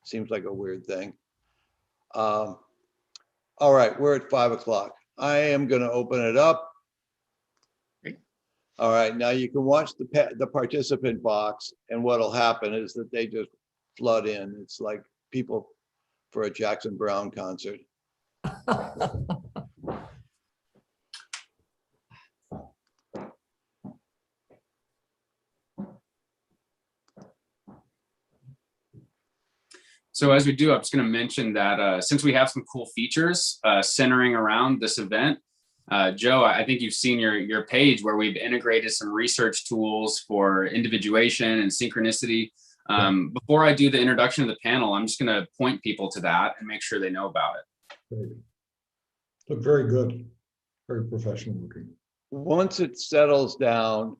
Seems like a weird thing. All right, we're at 5 o'clock. I am going to open it up. All right, now you can watch the participant box, and what'll happen is that they just flood in. It's like people for a Jackson Browne concert. So as we do, I'm just going to mention that since we have some cool features centering around this event, Joe, I think you've seen your page where we've integrated some research tools for individuation and synchronicity. Before I do the introduction of the panel, I'm just going to point people to that and make sure they know about it. Great. Look very good, very professional looking. Once it settles down,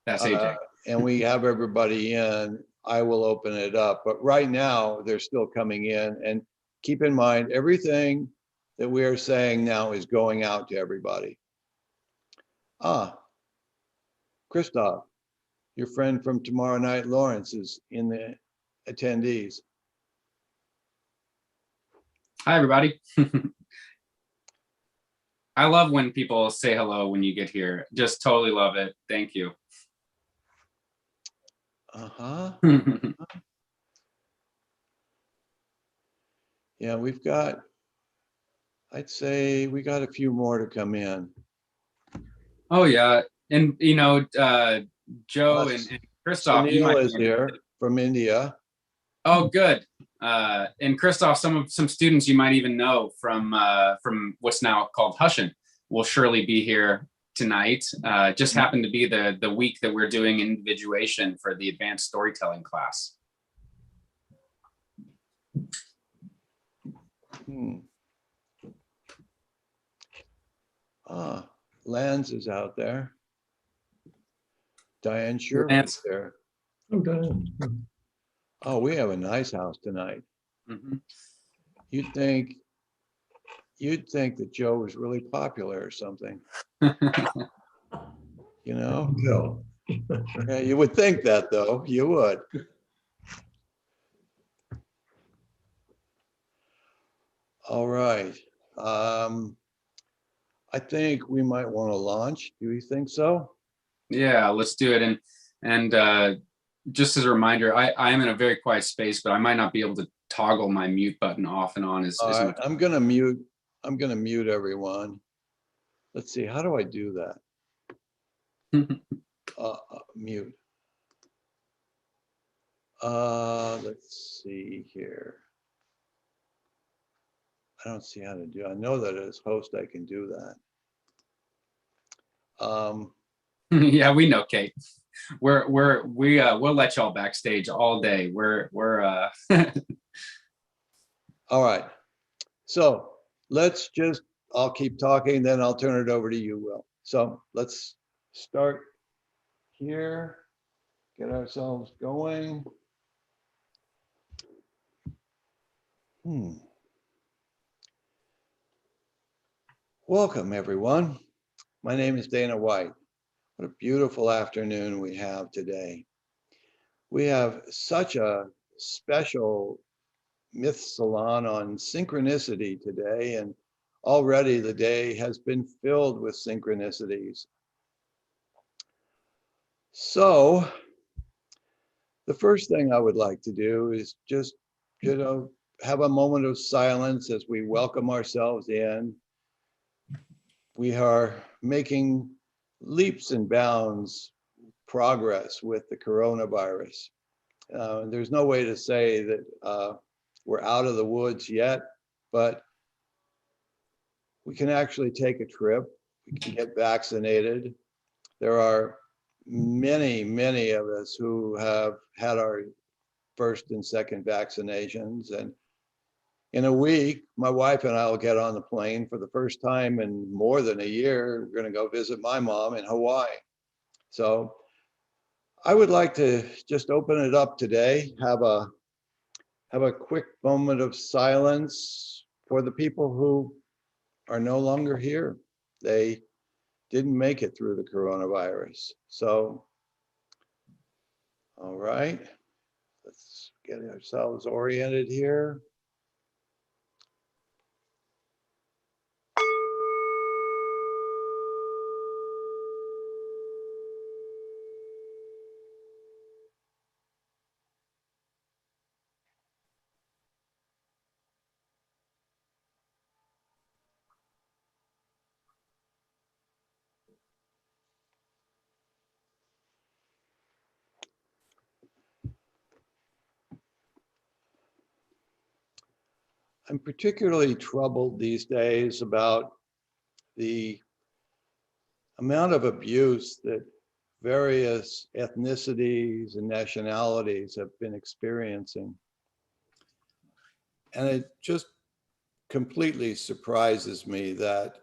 That's AJ. and we have everybody in, I will open it up. But right now, they're still coming in. And keep in mind, everything that we are saying now is going out to everybody. Christoph, your friend from tomorrow night, Lawrence, is in the attendees. Hi, everybody. I love when people say hello when you get here. Just totally love it. Thank you. Yeah, we've got, I'd say we got a few more to come in. Oh yeah, and you know, Joe and Christoph, you might is here from India. Oh, good. And Christoph, some students you might even know from what's now called Hushin will surely be here tonight. Just happened to be the week that we're doing individuation for the advanced storytelling class. Lance is out there. Diane Sherman's there. Oh, Diane. Oh, we have a nice house tonight. Mm-hmm. You'd think that Joe was really popular or something. You know? No. Yeah, you would think that though. You would. All right. I think we might want to launch. Do you think so? Yeah, let's do it. And just as a reminder, I am in a very quiet space, but I might not be able to toggle my mute button off and on as much. I'm gonna mute everyone. Let's see, how do I do that? Mute. Let's see here. I don't see how to do it. I know that as host I can do that. Yeah, we know, Kate. We'll let y'all backstage all day. We're All right. So let's just, I'll keep talking, then I'll turn it over to you, Will. So let's start here, get ourselves going. Welcome, everyone. My name is Dana White. What a beautiful afternoon we have today. We have such a special Myth Salon on synchronicity today, and already the day has been filled with synchronicities. So the first thing I would like to do is just, have a moment of silence as we welcome ourselves in. We are making leaps and bounds progress with the coronavirus. There's no way to say that we're out of the woods yet, but we can actually take a trip. We can get vaccinated. There are many of us who have had our first and second vaccinations. And in a week, my wife and I will get on the plane for the first time in more than a year. We're going to go visit my mom in Hawaii. So I would like to just open it up today, have a quick moment of silence for the people who are no longer here. They didn't make it through the coronavirus. So, all right, let's Get ourselves oriented here. I'm particularly troubled these days about the amount of abuse that various ethnicities and nationalities have been experiencing. And it just completely surprises me that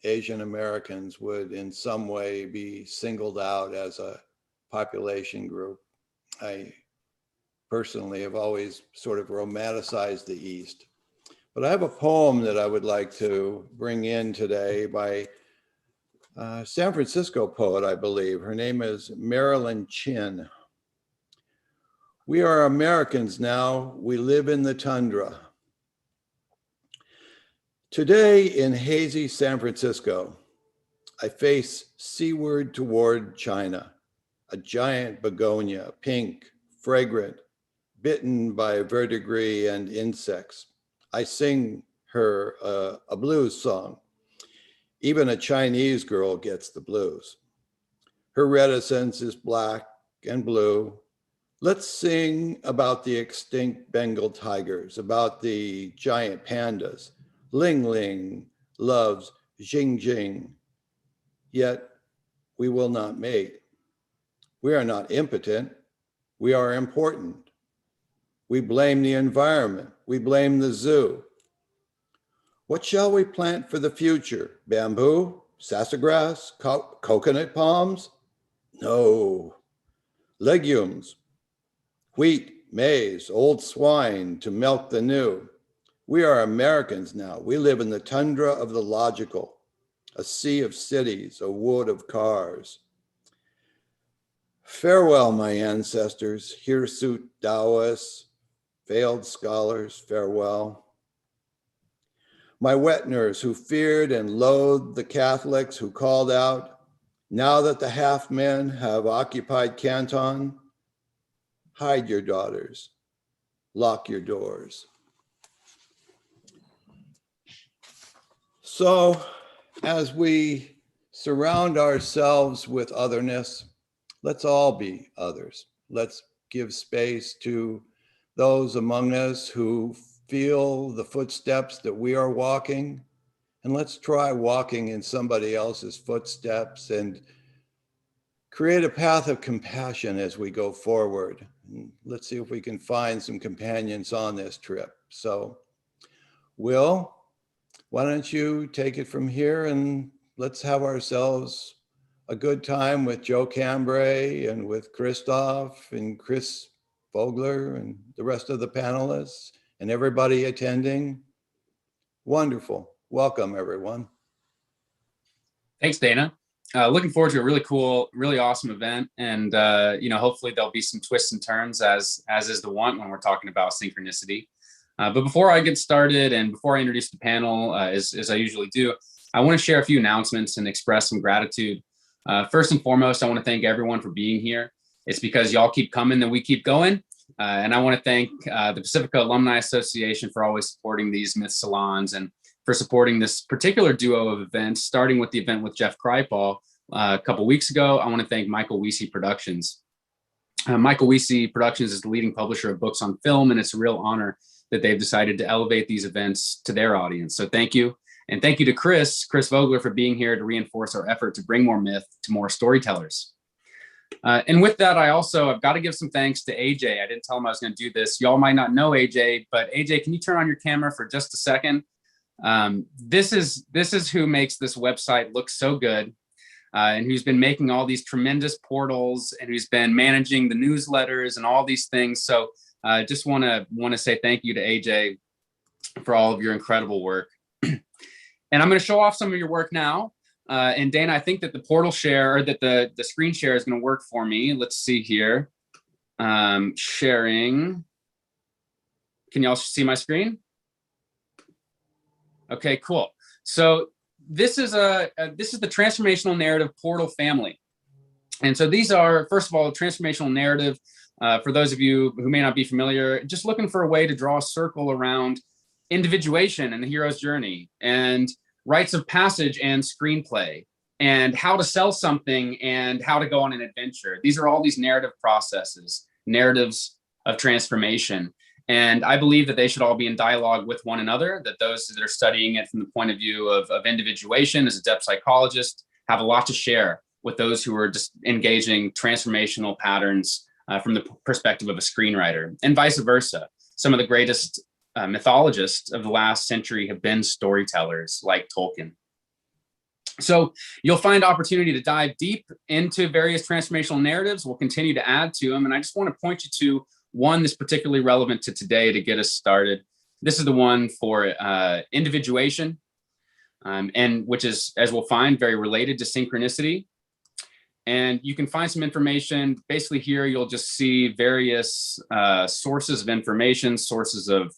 Asian Americans would in some way be singled out as a population group. I personally have always sort of romanticized the East. But I have a poem that I would like to bring in today by a San Francisco poet, I believe. Her name is Marilyn Chin. We are Americans now. We live in the tundra. Today in hazy San Francisco, I face seaward toward China, a giant begonia, pink, fragrant, bitten by verdigris and insects. I sing her a blues song. Even a Chinese girl gets the blues. Her reticence is black and blue. Let's sing about the extinct Bengal tigers, about the giant pandas. Ling Ling loves Jing Jing, yet we will not mate. We are not impotent, we are important. We blame the environment, we blame the zoo. What shall we plant for the future? Bamboo, sassafras, coconut palms? No. Legumes, wheat, maize, old swine to milk the new. We are Americans now. We live in the tundra of the logical, a sea of cities, a wood of cars. Farewell, my ancestors, hirsute Taoists, failed scholars, farewell. My Wetners who feared and loathed the Catholics who called out, now that the half men have occupied Canton, hide your daughters, lock your doors. So as we surround ourselves with otherness, let's all be others. Let's give space to those among us who feel the footsteps that we are walking, and let's try walking in somebody else's footsteps and create a path of compassion as we go forward. And let's see if we can find some companions on this trip. So, Will, why don't you take it from here and let's have ourselves a good time with Joe Cambray and with Christoph and Chris Vogler and the rest of the panelists and everybody attending. Wonderful. Welcome, everyone. Thanks, Dana. Looking forward to a really cool, really awesome event. And, hopefully there'll be some twists and turns as is the want when we're talking about synchronicity. But before I get started and before I introduce the panel, as I usually do, I want to share a few announcements and express some gratitude. First and foremost, I want to thank everyone for being here. It's because y'all keep coming that we keep going. And I want to thank the Pacifica Alumni Association for always supporting these Myth Salons and for supporting this particular duo of events, starting with the event with Jeff Kripal a couple weeks ago. I want to thank Michael Wiese Productions. Michael Wiese Productions is the leading publisher of books on film, and it's a real honor that they've decided to elevate these events to their audience. So thank you. And thank you to Chris Vogler for being here to reinforce our effort to bring more myth to more storytellers. And with that, I've got to give some thanks to AJ. I didn't tell him I was going to do this. Y'all might not know AJ, but AJ, can you turn on your camera for just a second? This is who makes this website look so good, and who's been making all these tremendous portals, and who's been managing the newsletters and all these things. So I just want to say thank you to AJ for all of your incredible work. And I'm going to show off some of your work now. And Dana, I think that the portal share, or that the screen share is going to work for me. Let's see here. Sharing. Can y'all see my screen? Okay, cool. So this is the transformational narrative portal family. And so these are, first of all, a transformational narrative. For those of you who may not be familiar, just looking for a way to draw a circle around individuation and the hero's journey, and rites of passage and screenplay, and how to sell something and how to go on an adventure. These are all these narrative processes, narratives of transformation. And I believe that they should all be in dialogue with one another, that those that are studying it from the point of view of individuation as a depth psychologist have a lot to share with those who are just engaging transformational patterns from the perspective of a screenwriter, and vice versa. Some of the greatest mythologists of the last century have been storytellers like Tolkien. So you'll find opportunity to dive deep into various transformational narratives. We'll continue to add to them. And I just want to point you to one that's particularly relevant to today to get us started. This is the one for individuation, and which is, as we'll find, very related to synchronicity. And you can find some information. Basically here, you'll just see various sources of information, sources of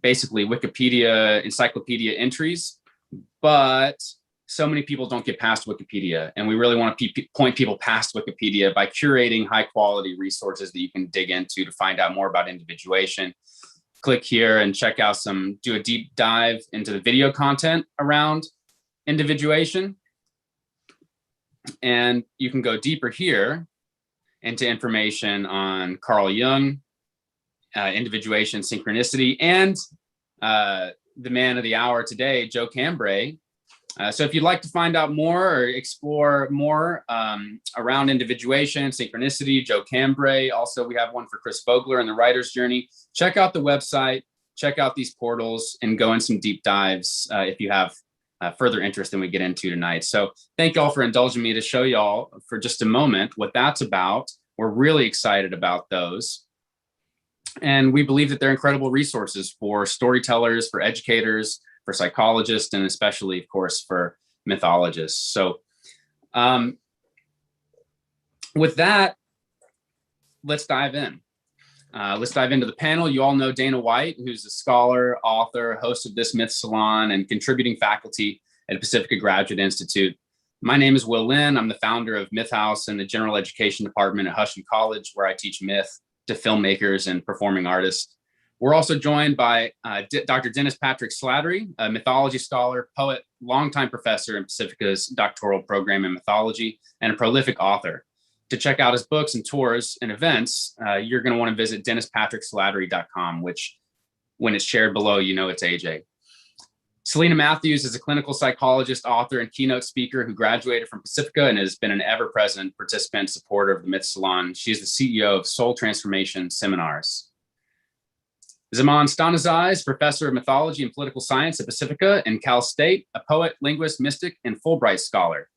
basically Wikipedia, encyclopedia entries. But so many people don't get past Wikipedia. And we really want to point people past Wikipedia by curating high quality resources that you can dig into to find out more about individuation. Click here and check out do a deep dive into the video content around individuation. And you can go deeper here into information on Carl Jung, individuation, synchronicity, and the man of the hour today, Joe Cambray. So if you'd like to find out more or explore more around individuation, synchronicity, Joe Cambray, also we have one for Chris Vogler and the writer's journey, check out the website, check out these portals, and go in some deep dives if you have further interest than we get into tonight. So thank y'all for indulging me to show y'all for just a moment what that's about. We're really excited about those. And we believe that they're incredible resources for storytellers, for educators, for psychologists, and especially, of course, for mythologists. So with that, let's dive in. Let's dive into the panel. You all know Dana White, who's a scholar, author, host of this Myth Salon, and contributing faculty at Pacifica Graduate Institute. My name is Will Lynn. I'm the founder of Myth House and the General Education Department at Huston College, where I teach myth to filmmakers and performing artists. We're also joined by Dr. Dennis Patrick Slattery, a mythology scholar, poet, longtime professor in Pacifica's doctoral program in mythology, and a prolific author. To check out his books and tours and events, you're going to want to visit DennisPatrickSlattery.com, which when it's shared below, you know it's AJ. Selena Matthews is a clinical psychologist, author, and keynote speaker who graduated from Pacifica and has been an ever-present participant and supporter of the Myth Salon. She is the CEO of Soul Transformation Seminars. Zaman Stanizai is professor of mythology and political science at Pacifica and Cal State, a poet, linguist, mystic, and Fulbright scholar.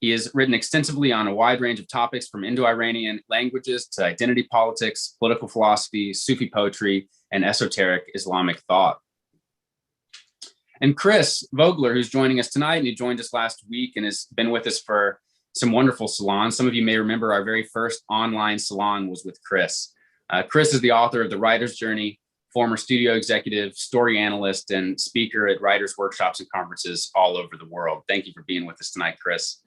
He has written extensively on a wide range of topics from Indo-Iranian languages to identity politics, political philosophy, Sufi poetry, and esoteric Islamic thought. And Chris Vogler, who's joining us tonight, and he joined us last week and has been with us for some wonderful salons. Some of you may remember our very first online salon was with Chris. Chris is the author of The Writer's Journey, former studio executive, story analyst, and speaker at writers' workshops and conferences all over the world. Thank you for being with us tonight, Chris.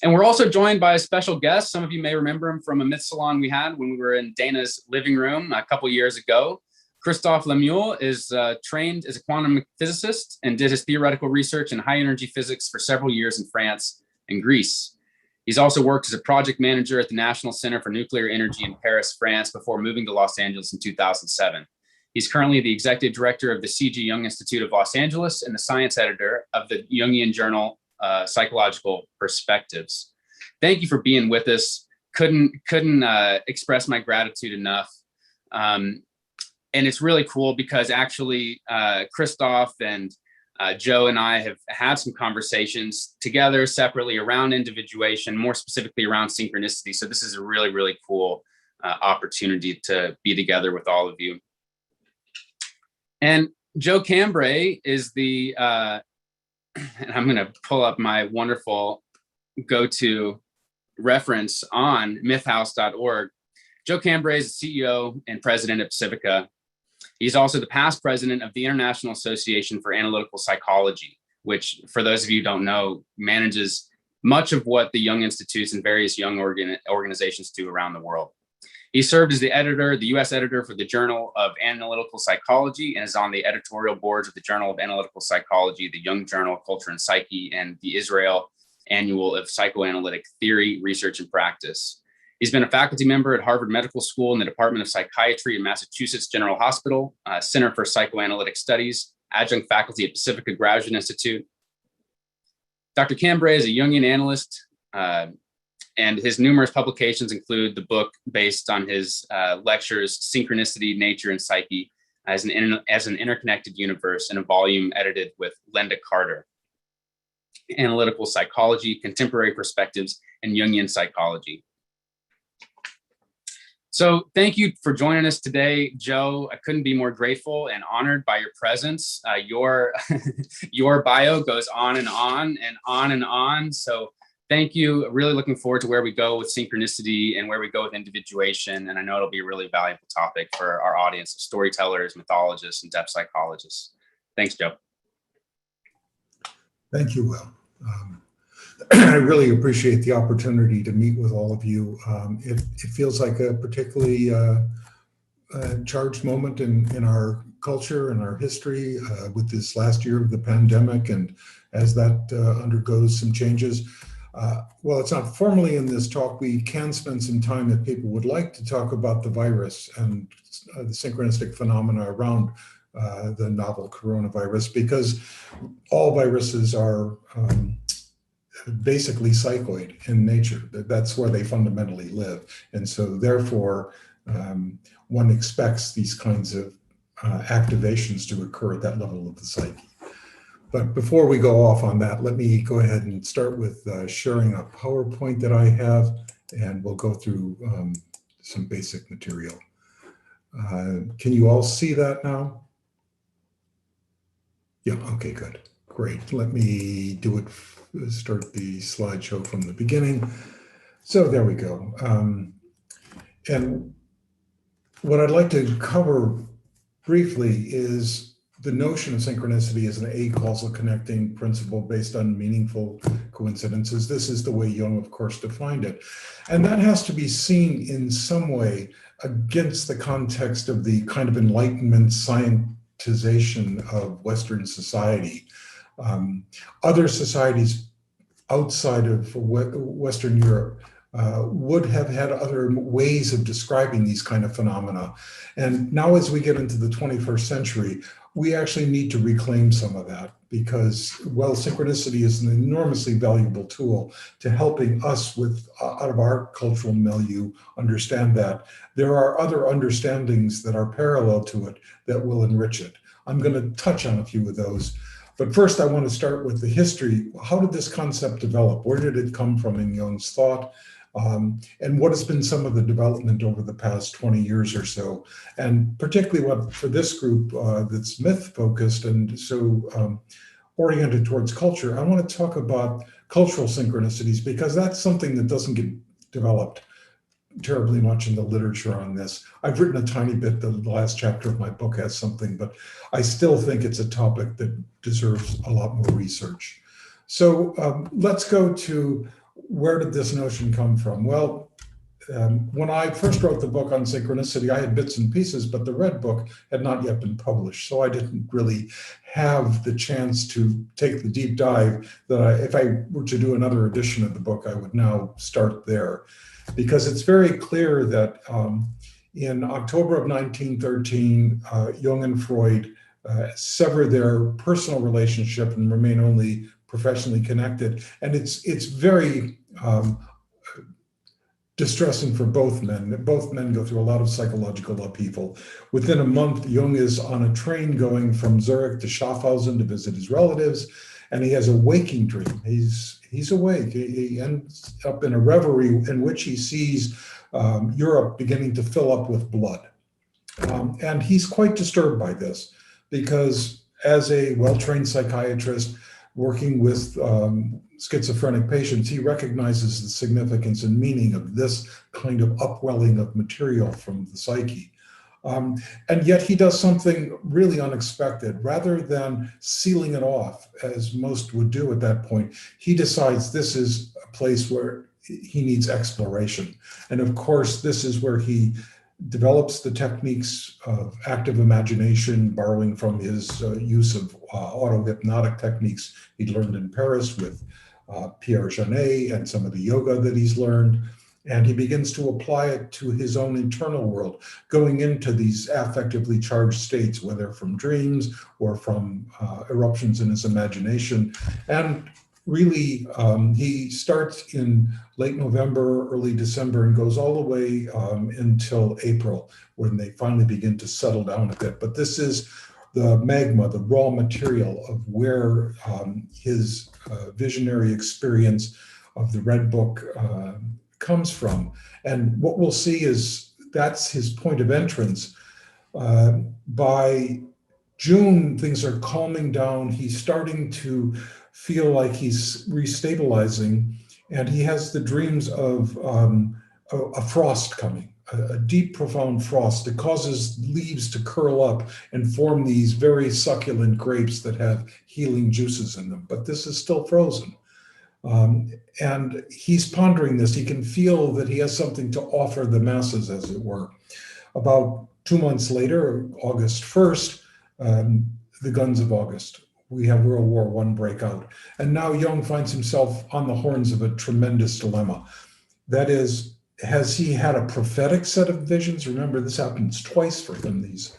And we're also joined by a special guest. Some of you may remember him from a Myth Salon we had when we were in Dana's living room a couple years ago. Christophe Lemieux is trained as a quantum physicist and did his theoretical research in high energy physics for several years in France and Greece. He's also worked as a project manager at the National Center for Nuclear Energy in Paris, France, before moving to Los Angeles in 2007. He's currently the executive director of the C.G. Jung Institute of Los Angeles and the science editor of the Jungian journal, Psychological Perspectives. Thank you for being with us. Couldn't express my gratitude enough. And it's really cool because actually Christophe and Joe and I have had some conversations together separately around individuation, more specifically around synchronicity. So this is a really, really cool opportunity to be together with all of you. And Joe Cambray is the, and I'm going to pull up my wonderful go-to reference on mythhouse.org. Joe Cambray is the CEO and president of Pacifica. He's also the past president of the International Association for Analytical Psychology, which, for those of you who don't know, manages much of what the Jung Institutes and various Jung organizations do around the world. He served as the editor, the US editor for the Journal of Analytical Psychology, and is on the editorial boards of the Journal of Analytical Psychology, the Jung Journal of Culture and Psyche, and the Israel Annual of Psychoanalytic Theory, Research, and Practice. He's been a faculty member at Harvard Medical School in the Department of Psychiatry at Massachusetts General Hospital, Center for Psychoanalytic Studies, adjunct faculty at Pacifica Graduate Institute. Dr. Cambray is a Jungian analyst, and his numerous publications include the book based on his lectures, Synchronicity, Nature, and Psyche as an Interconnected Universe, in a volume edited with Linda Carter, Analytical Psychology, Contemporary Perspectives, and Jungian Psychology. So thank you for joining us today, Joe. I couldn't be more grateful and honored by your presence. Your bio goes on and on and on and on. So thank you. Really looking forward to where we go with synchronicity and where we go with individuation. And I know it'll be a really valuable topic for our audience of storytellers, mythologists, and depth psychologists. Thanks, Joe. Thank you, Will. I really appreciate the opportunity to meet with all of you. It feels like a particularly charged moment in our culture and our history with this last year of the pandemic, and as that undergoes some changes. While it's not formally in this talk, we can spend some time, if people would like, to talk about the virus and the synchronistic phenomena around the novel coronavirus, because all viruses are basically psychoid in nature. That's where they fundamentally live. And so therefore, one expects these kinds of activations to occur at that level of the psyche. But before we go off on that, let me go ahead and start with sharing a PowerPoint that I have, and we'll go through some basic material. Can you all see that now? Yeah, okay, good. Great. Let me do it, start the slideshow from the beginning. So there we go. And what I'd like to cover briefly is the notion of synchronicity as an acausal connecting principle based on meaningful coincidences. This is the way Jung, of course, defined it. And that has to be seen in some way against the context of the kind of Enlightenment scientization of Western society. Other societies outside of Western Europe would have had other ways of describing these kind of phenomena. And now as we get into the 21st century, we actually need to reclaim some of that, because, well, synchronicity is an enormously valuable tool to helping us with, out of our cultural milieu, understand that. There are other understandings that are parallel to it that will enrich it. I'm going to touch on a few of those. But first, I want to start with the history. How did this concept develop? Where did it come from in Jung's thought? And what has been some of the development over the past 20 years or so? And particularly what for this group that's myth-focused and so oriented towards culture, I want to talk about cultural synchronicities, because that's something that doesn't get developed terribly much in the literature on this. I've written a tiny bit, the last chapter of my book has something, but I still think it's a topic that deserves a lot more research. So let's go to, where did this notion come from? Well, when I first wrote the book on synchronicity, I had bits and pieces, but the red book had not yet been published. So I didn't really have the chance to take the deep dive that if I were to do another edition of the book, I would now start there. Because it's very clear that in October of 1913, Jung and Freud sever their personal relationship and remain only professionally connected. And it's very distressing for both men. Both men go through a lot of psychological upheaval. Within a month, Jung is on a train going from Zurich to Schaffhausen to visit his relatives, and he has a waking dream. He's awake. He ends up in a reverie in which he sees Europe beginning to fill up with blood. And he's quite disturbed by this, because as a well-trained psychiatrist working with schizophrenic patients, he recognizes the significance and meaning of this kind of upwelling of material from the psyche. And yet he does something really unexpected. Rather than sealing it off, as most would do at that point, he decides this is a place where he needs exploration. And of course, this is where he develops the techniques of active imagination, borrowing from his use of auto-hypnotic techniques he'd learned in Paris with Pierre Janet and some of the yoga that he's learned. And he begins to apply it to his own internal world, going into these affectively charged states, whether from dreams or from eruptions in his imagination. And really, he starts in late November, early December, and goes all the way until April, when they finally begin to settle down a bit. But this is the magma, the raw material of where his visionary experience of the Red Book comes from. And what we'll see is that's his point of entrance. By June, things are calming down. He's starting to feel like he's restabilizing, and he has the dreams of a frost coming, a deep, profound frost that causes leaves to curl up and form these very succulent grapes that have healing juices in them. But this is still frozen. And he's pondering this. He can feel that he has something to offer the masses, as it were. About 2 months later, August 1st, the guns of August. We have World War I break out. And now Jung finds himself on the horns of a tremendous dilemma. That is, has he had a prophetic set of visions? Remember, this happens twice for him, these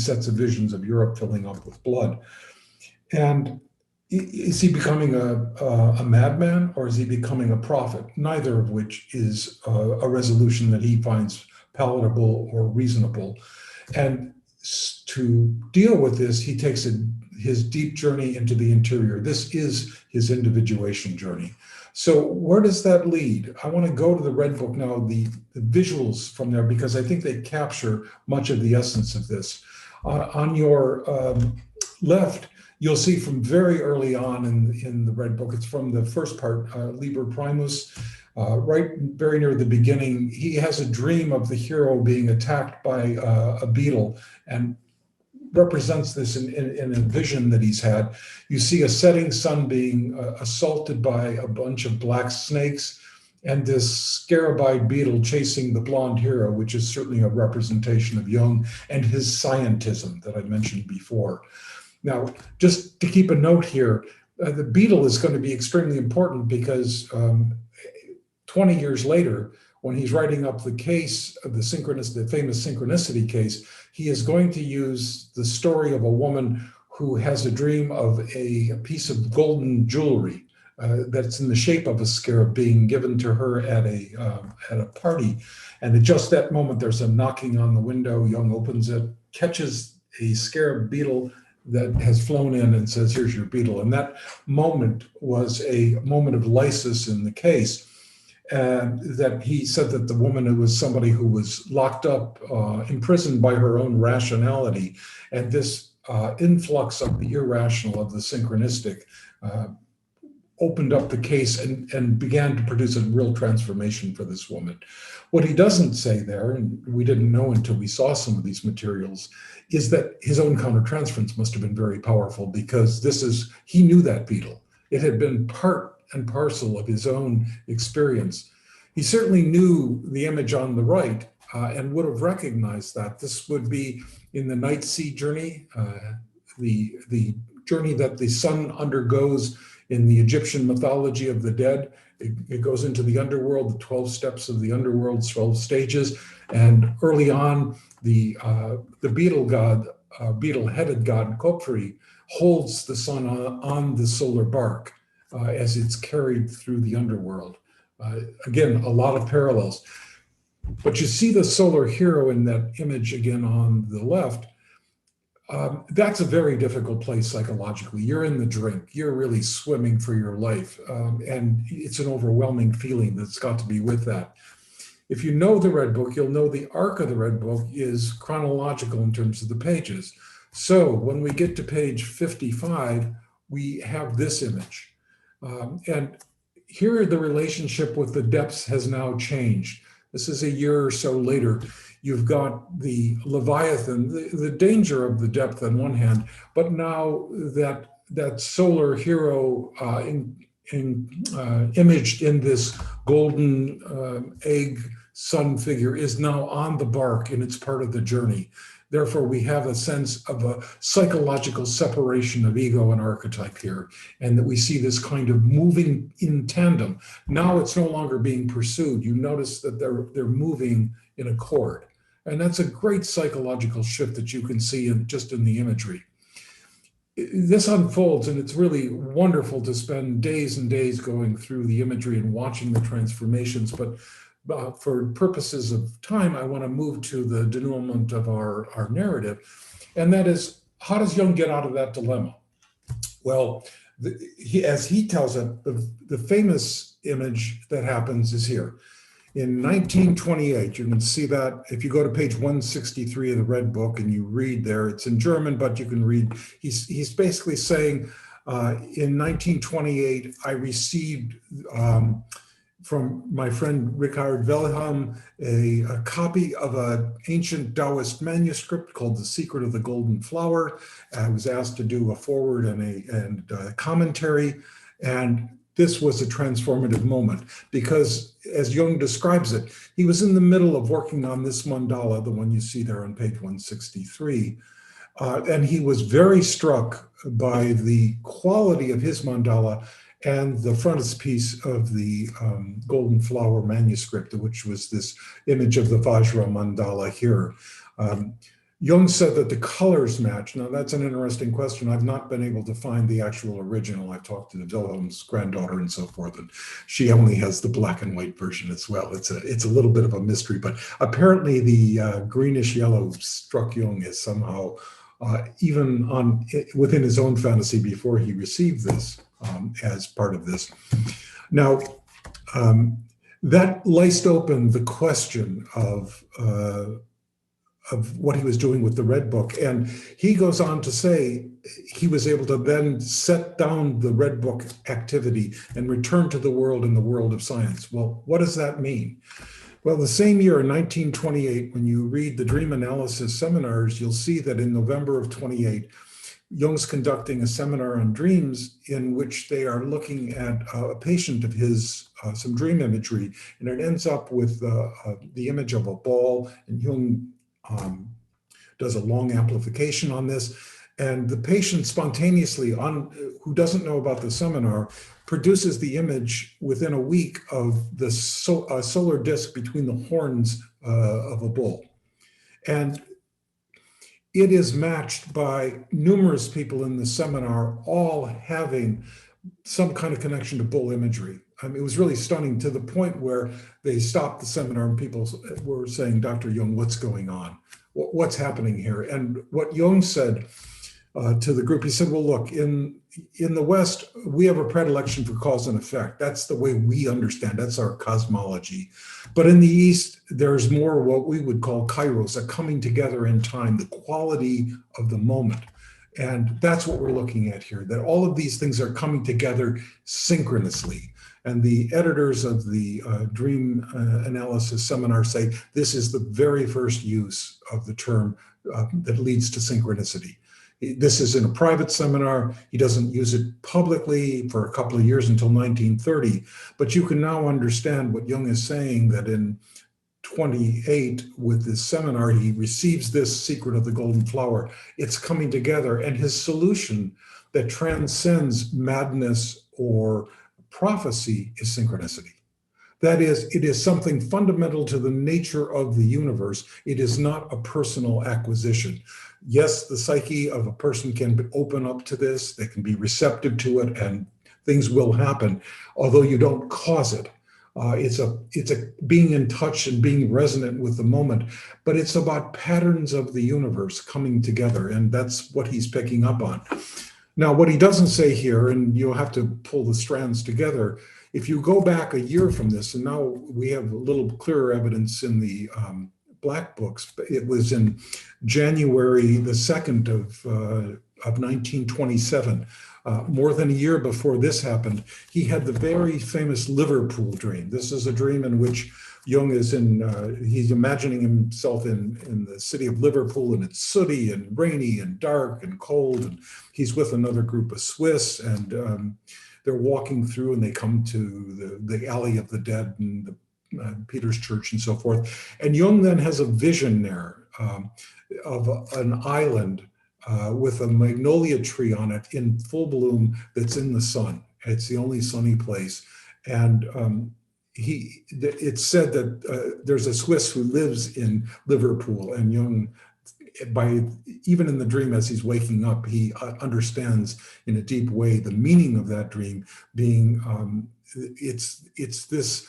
sets of visions of Europe filling up with blood. And is he becoming a madman, or is he becoming a prophet? Neither of which is a resolution that he finds palatable or reasonable. And to deal with this, he takes his deep journey into the interior. This is his individuation journey. So where does that lead? I want to go to the Red Book now, the visuals from there, because I think they capture much of the essence of this. On your left, you'll see from very early on in the Red Book, it's from the first part, Liber Primus, right very near the beginning, he has a dream of the hero being attacked by a beetle, and represents this in a vision that he's had. You see a setting sun being assaulted by a bunch of black snakes, and this scarabide beetle chasing the blonde hero, which is certainly a representation of Jung and his scientism that I mentioned before. Now, just to keep a note here, the beetle is going to be extremely important because 20 years later, when he's writing up the case of the famous Synchronicity case, he is going to use the story of a woman who has a dream of a piece of golden jewelry that's in the shape of a scarab being given to her at a party. And at just that moment, there's a knocking on the window. Jung opens it, catches a scarab beetle that has flown in and says, "Here's your beetle." And that moment was a moment of lysis in the case. That he said that the woman was somebody who was locked up, imprisoned by her own rationality. And this influx of the irrational, of the synchronistic, opened up the case and began to produce a real transformation for this woman. What he doesn't say there, and we didn't know until we saw some of these materials, is that his own countertransference must have been very powerful, because he knew that beetle. It had been part and parcel of his own experience. He certainly knew the image on the right and would have recognized that. This would be in the Night Sea journey, the journey that the sun undergoes in the Egyptian mythology of the dead. It goes into the underworld, the 12 steps of the underworld, 12 stages. And early on, the beetle god, beetle-headed god Khopri, holds the sun on the solar bark as it's carried through the underworld. Again, a lot of parallels. But you see the solar hero in that image again on the left. That's a very difficult place psychologically. You're in the drink. You're really swimming for your life. And it's an overwhelming feeling that's got to be with that. If you know the Red Book, you'll know the arc of the Red Book is chronological in terms of the pages. So when we get to page 55, we have this image. And here the relationship with the depths has now changed. This is a year or so later. You've got the Leviathan, the danger of the depth on one hand, but now that solar hero imaged in this golden egg sun figure is now on the bark, and it's part of the journey. Therefore, we have a sense of a psychological separation of ego and archetype here, and that we see this kind of moving in tandem. Now it's no longer being pursued. You notice that they're moving in accord. And that's a great psychological shift that you can see just in the imagery. This unfolds, and it's really wonderful to spend days and days going through the imagery and watching the transformations. But for purposes of time, I want to move to the denouement of our narrative. And that is, how does Jung get out of that dilemma? Well, as he tells it, the famous image that happens is here. In 1928, you can see that if you go to page 163 of the Red Book and you read there, it's in German, but you can read, he's basically saying, in 1928, I received from my friend Richard Wilhelm a copy of an ancient Taoist manuscript called The Secret of the Golden Flower. I was asked to do a foreword and a commentary, and this was a transformative moment because, as Jung describes it, he was in the middle of working on this mandala, the one you see there on page 163, and he was very struck by the quality of his mandala and the frontispiece of the Golden Flower manuscript, which was this image of the Vajra mandala here. Jung said that the colors match. Now, that's an interesting question. I've not been able to find the actual original. I've talked to the Wilhelm's granddaughter and so forth, and she only has the black and white version as well. It's a little bit of a mystery, but apparently the greenish yellow struck Jung as somehow, even within his own fantasy before he received this as part of this. Now, that laced open the question of what he was doing with the Red Book. And he goes on to say he was able to then set down the Red Book activity and return to the world in the world of science. Well, what does that mean? Well, the same year in 1928, when you read the dream analysis seminars, you'll see that in November of 28, Jung's conducting a seminar on dreams in which they are looking at a patient of his, some dream imagery, and it ends up with the image of a ball, and Jung does a long amplification on this, and the patient spontaneously, who doesn't know about the seminar, produces the image within a week of the solar disk between the horns of a bull. And it is matched by numerous people in the seminar, all having some kind of connection to bull imagery. I mean, it was really stunning to the point where they stopped the seminar and people were saying, Dr. Jung, what's going on? What's happening here? And what Jung said to the group, he said, well, look, in the West, we have a predilection for cause and effect. That's the way we understand. That's our cosmology. But in the East, there's more what we would call kairos, a coming together in time, the quality of the moment. And that's what we're looking at here, that all of these things are coming together synchronously. And the editors of the dream analysis seminar say this is the very first use of the term that leads to synchronicity. This is in a private seminar. He doesn't use it publicly for a couple of years until 1930. But you can now understand what Jung is saying, that in 28 with this seminar, he receives this secret of the golden flower. It's coming together, and his solution that transcends madness or prophecy is synchronicity. That is, it is something fundamental to the nature of the universe. It is not a personal acquisition. Yes, the psyche of a person can open up to this, they can be receptive to it, and things will happen, although you don't cause it. It's a being in touch and being resonant with the moment, but it's about patterns of the universe coming together, and that's what he's picking up on. Now, what he doesn't say here, and you'll have to pull the strands together, if you go back a year from this, and now we have a little clearer evidence in the Black books, but it was in January the 2nd of 1927, more than a year before this happened, he had the very famous Liverpool dream. This is a dream in which Jung is he's imagining himself in the city of Liverpool, and it's sooty and rainy and dark and cold. And he's with another group of Swiss, and they're walking through, and they come to the Alley of the Dead and the Peter's Church and so forth. And Jung then has a vision there of an island with a magnolia tree on it in full bloom that's in the sun. It's the only sunny place. And it's said that there's a Swiss who lives in Liverpool, and Jung, even in the dream as he's waking up, he understands in a deep way the meaning of that dream being it's this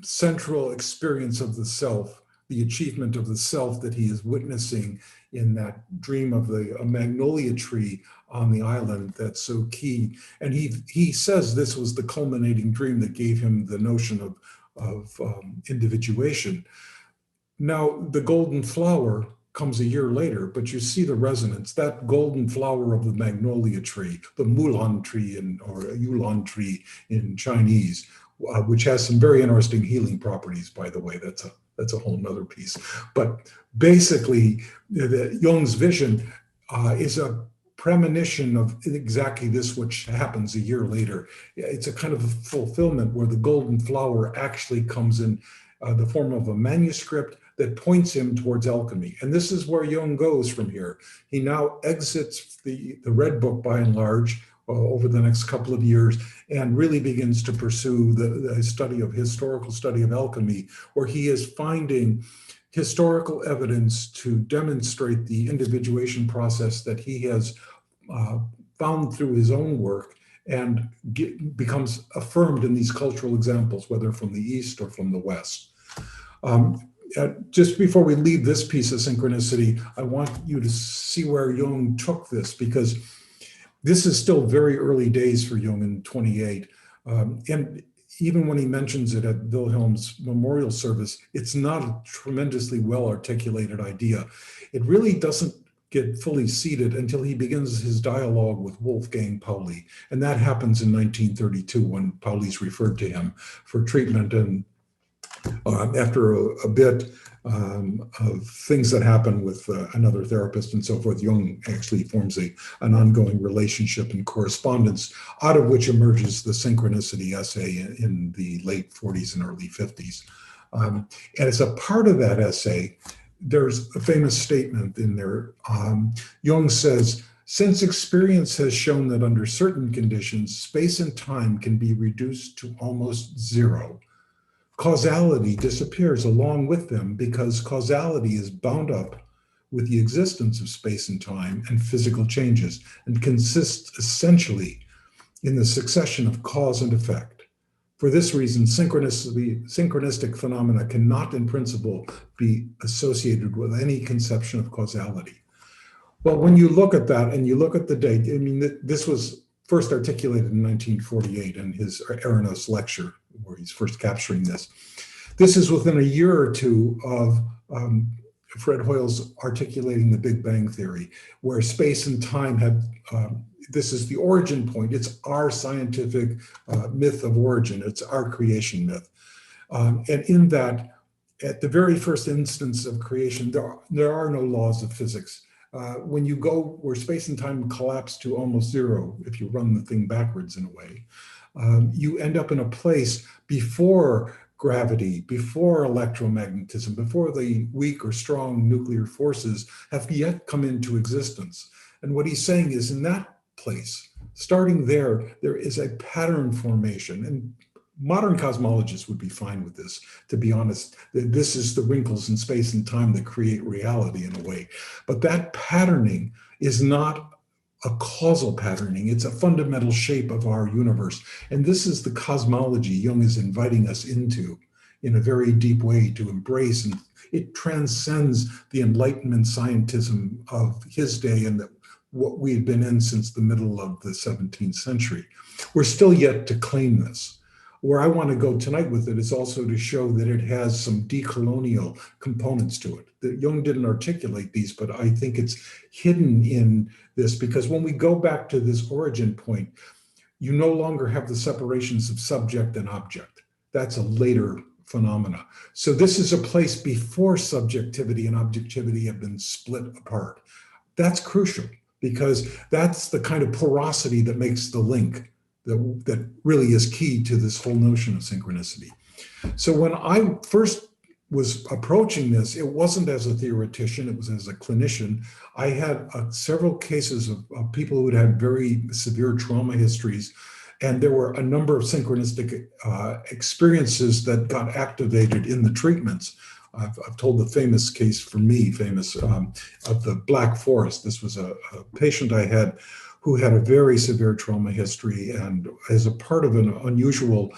central experience of the self, the achievement of the self that he is witnessing in that dream of a magnolia tree on the island that's so key. And he says this was the culminating dream that gave him the notion of individuation. Now, the golden flower comes a year later, but you see the resonance. That golden flower of the magnolia tree, the mulan tree or yulan tree in Chinese, which has some very interesting healing properties, by the way. That's a whole nother piece. But basically, Jung's vision is a premonition of exactly this, which happens a year later. It's a kind of a fulfillment where the golden flower actually comes in the form of a manuscript that points him towards alchemy. And this is where Jung goes from here. He now exits the Red Book by and large over the next couple of years, and really begins to pursue the historical study of alchemy, where he is finding historical evidence to demonstrate the individuation process that he has found through his own work, and becomes affirmed in these cultural examples, whether from the East or from the West. Just before we leave this piece of synchronicity, I want you to see where Jung took this, because this is still very early days for Jung in 28. And even when he mentions it at Wilhelm's memorial service, it's not a tremendously well articulated idea. It really doesn't get fully seated until he begins his dialogue with Wolfgang Pauli. And that happens in 1932 when Pauli's referred to him for treatment. And after a bit of things that happen with another therapist and so forth, Jung actually forms an ongoing relationship and correspondence, out of which emerges the Synchronicity essay in the late 40s and early 50s. And as a part of that essay, there's a famous statement in there. Jung says, "Since experience has shown that under certain conditions, space and time can be reduced to almost zero, causality disappears along with them, because causality is bound up with the existence of space and time and physical changes, and consists essentially in the succession of cause and effect. For this reason, synchronistic phenomena cannot in principle be associated with any conception of causality." Well, when you look at that and you look at the date, I mean, this was first articulated in 1948 in his Eranos lecture, where he's first capturing this. This is within a year or two of Fred Hoyle's articulating the Big Bang Theory, where space and time have, this is the origin point. It's our scientific myth of origin. It's our creation myth. And in that, at the very first instance of creation, there are no laws of physics. When you go where space and time collapse to almost zero, if you run the thing backwards in a way, you end up in a place before gravity, before electromagnetism, before the weak or strong nuclear forces have yet come into existence. And what he's saying is, in that place, starting there is a pattern formation. And modern cosmologists would be fine with this, to be honest. This is the wrinkles in space and time that create reality in a way. But that patterning is not a causal patterning. It's a fundamental shape of our universe. And this is the cosmology Jung is inviting us into in a very deep way to embrace. And it transcends the Enlightenment scientism of his day and what we had been in since the middle of the 17th century. We're still yet to claim this. Where I want to go tonight with it is also to show that it has some decolonial components to it. That Jung didn't articulate these, but I think it's hidden in this, because when we go back to this origin point, you no longer have the separations of subject and object. That's a later phenomena. So this is a place before subjectivity and objectivity have been split apart. That's crucial because that's the kind of porosity that makes the link that really is key to this whole notion of synchronicity. So when I first was approaching this, it wasn't as a theoretician, it was as a clinician. I had several cases of people who had very severe trauma histories, and there were a number of synchronistic experiences that got activated in the treatments. I've told the famous case for me, of the Black Forest. This was a patient I had who had a very severe trauma history, and as a part of an unusual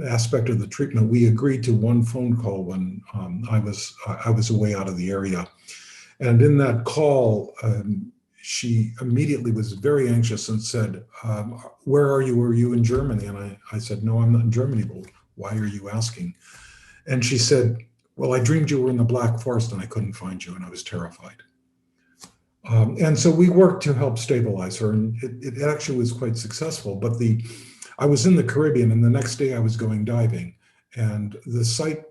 aspect of the treatment, we agreed to one phone call when I was away out of the area. And in that call, she immediately was very anxious and said, where are you? Were you in Germany? And I said, no, I'm not in Germany. Well, why are you asking? And she said, well, I dreamed you were in the Black Forest and I couldn't find you, and I was terrified. And so we worked to help stabilize her, and it actually was quite successful. But I was in the Caribbean, and the next day I was going diving, and the site,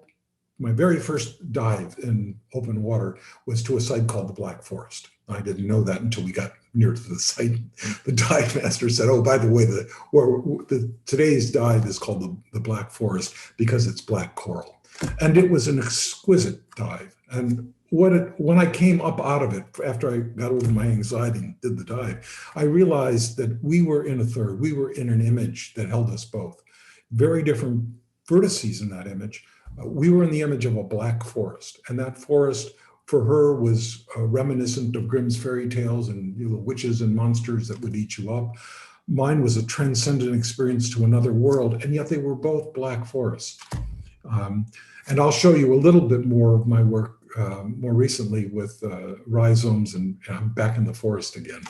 my very first dive in open water was to a site called the Black Forest. I didn't know that until we got near to the site. The dive master said, oh, by the way, today's dive is called the Black Forest because it's black coral. And it was an exquisite dive. And when I came up out of it, after I got over my anxiety and did the dive, I realized that we were in an image that held us both. Very different vertices in that image. We were in the image of a black forest, and that forest for her was reminiscent of Grimm's fairy tales and witches and monsters that would eat you up. Mine was a transcendent experience to another world, and yet they were both black forests. And I'll show you a little bit more of my work more recently with rhizomes, and I'm back in the forest again,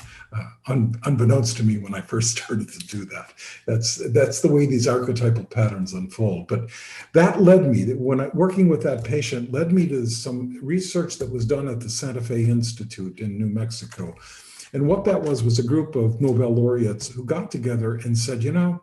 unbeknownst to me when I first started to do that. That's the way these archetypal patterns unfold. But that led me, working with that patient, led me to some research that was done at the Santa Fe Institute in New Mexico. And what that was a group of Nobel laureates who got together and said, you know,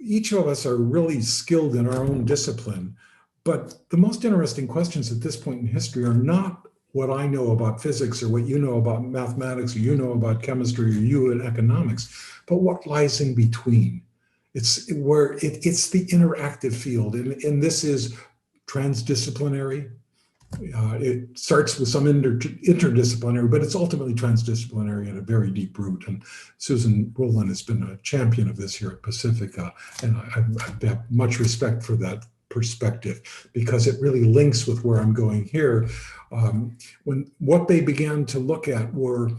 each of us are really skilled in our own discipline, but the most interesting questions at this point in history are not what I know about physics or what you know about mathematics or you know about chemistry or you in economics, but what lies in between. It's the interactive field, and this is transdisciplinary. It starts with some interdisciplinary, but it's ultimately transdisciplinary at a very deep root. And Susan Rowland has been a champion of this here at Pacifica, and I have much respect for that perspective because it really links with where I'm going here. What they began to look at were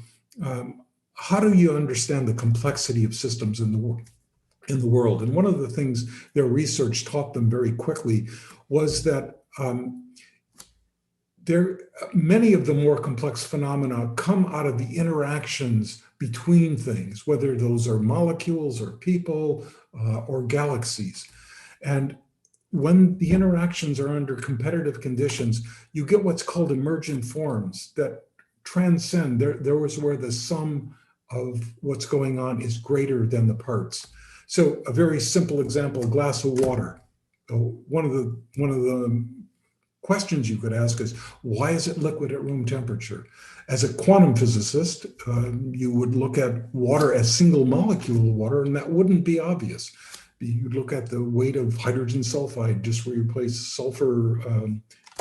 how do you understand the complexity of systems in the world? And one of the things their research taught them very quickly was that many of the more complex phenomena come out of the interactions between things, whether those are molecules or people or galaxies. And when the interactions are under competitive conditions, you get what's called emergent forms that transcend. There was where the sum of what's going on is greater than the parts. So a very simple example, a glass of water. One of the questions you could ask is, why is it liquid at room temperature? As a quantum physicist, you would look at water as single molecule water, and that wouldn't be obvious. You'd look at the weight of hydrogen sulfide, just where you replace sulfur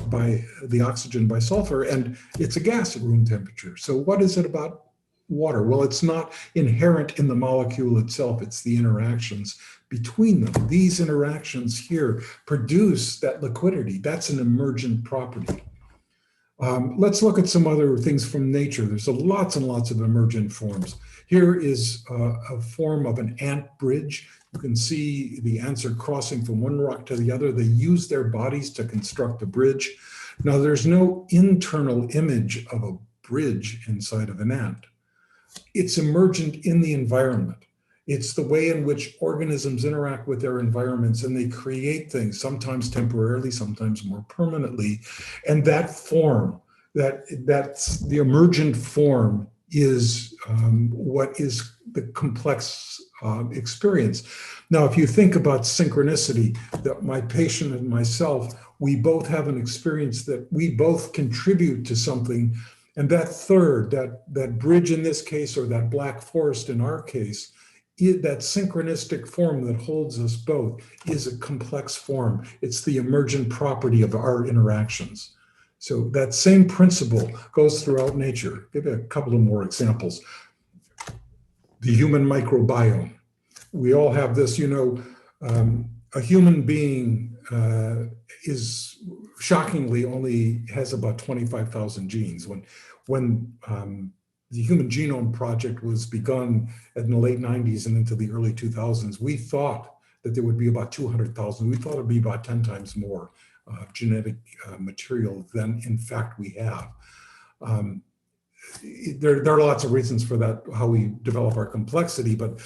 by the oxygen by sulfur, and it's a gas at room temperature. So what is it about water? Well, it's not inherent in the molecule itself, it's the interactions between them. These interactions here produce that liquidity. That's an emergent property. Let's look at some other things from nature. There's lots and lots of emergent forms. Here is a form of an ant bridge. You can see the ants are crossing from one rock to the other. They use their bodies to construct a bridge. Now, there's no internal image of a bridge inside of an ant. It's emergent in the environment. It's the way in which organisms interact with their environments, and they create things, sometimes temporarily, sometimes more permanently. And that form, that's the emergent form, is what is the complex experience. Now, if you think about synchronicity, that my patient and myself, we both have an experience that we both contribute to something. And that third, that bridge in this case, or that black forest in our case, that synchronistic form that holds us both is a complex form. It's the emergent property of our interactions. So that same principle goes throughout nature. Give a couple of more examples. The human microbiome. We all have this, a human being is shockingly only has about 25,000 genes. When the Human Genome Project was begun in the late 90s and into the early 2000s, we thought that there would be about 200,000. We thought it would be about 10 times more genetic material than in fact we have. There are lots of reasons for that, how we develop our complexity, but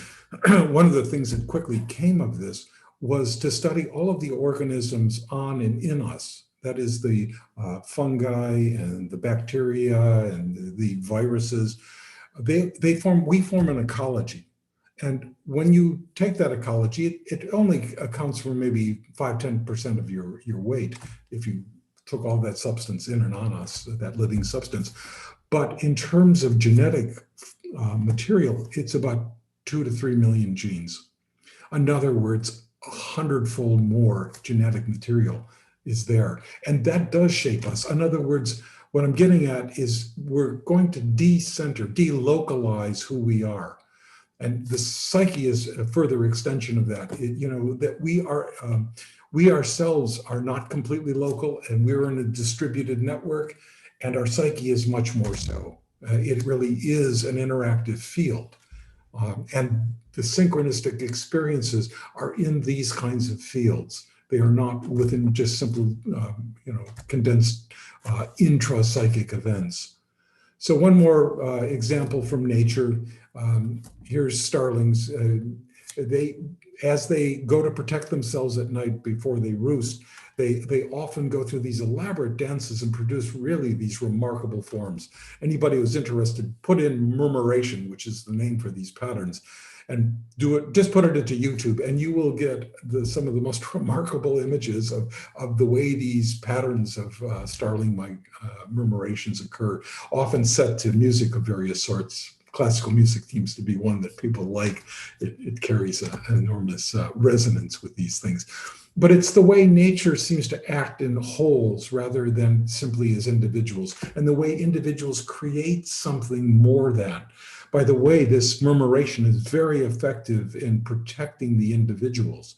one of the things that quickly came of this was to study all of the organisms on and in us. That is the fungi and the bacteria and the viruses. We form an ecology. And when you take that ecology, it only accounts for maybe 5–10% of your weight if you took all that substance in and on us, that living substance. But in terms of genetic material, it's about 2 to 3 million genes. In other words, 100-fold more genetic material is there. And that does shape us. In other words, what I'm getting at is we're going to decenter, delocalize who we are. And the psyche is a further extension of that. That we ourselves are not completely local, and we're in a distributed network, and our psyche is much more so. It really is an interactive field. And the synchronistic experiences are in these kinds of fields. They are not within just simple, condensed intra-psychic events. So one more example from nature. Here's starlings. As they go to protect themselves at night before they roost, they often go through these elaborate dances and produce really these remarkable forms. Anybody who's interested, put in murmuration, which is the name for these patterns, and do it. Just put it into YouTube, and you will get some of the most remarkable images of the way these patterns of starling murmurations occur, often set to music of various sorts. Classical music seems to be one that people like. It carries an enormous resonance with these things. But it's the way nature seems to act in wholes rather than simply as individuals, and the way individuals create something more than. By the way, this murmuration is very effective in protecting the individuals.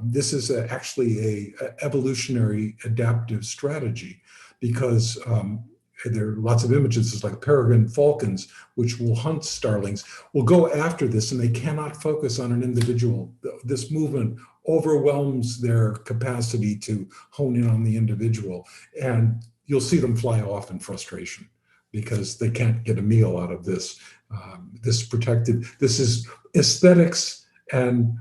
This is actually an evolutionary adaptive strategy, because there are lots of images, it's like peregrine falcons, which will hunt starlings, will go after this, and they cannot focus on an individual. This movement overwhelms their capacity to hone in on the individual, and you'll see them fly off in frustration because they can't get a meal out of this. This is aesthetics and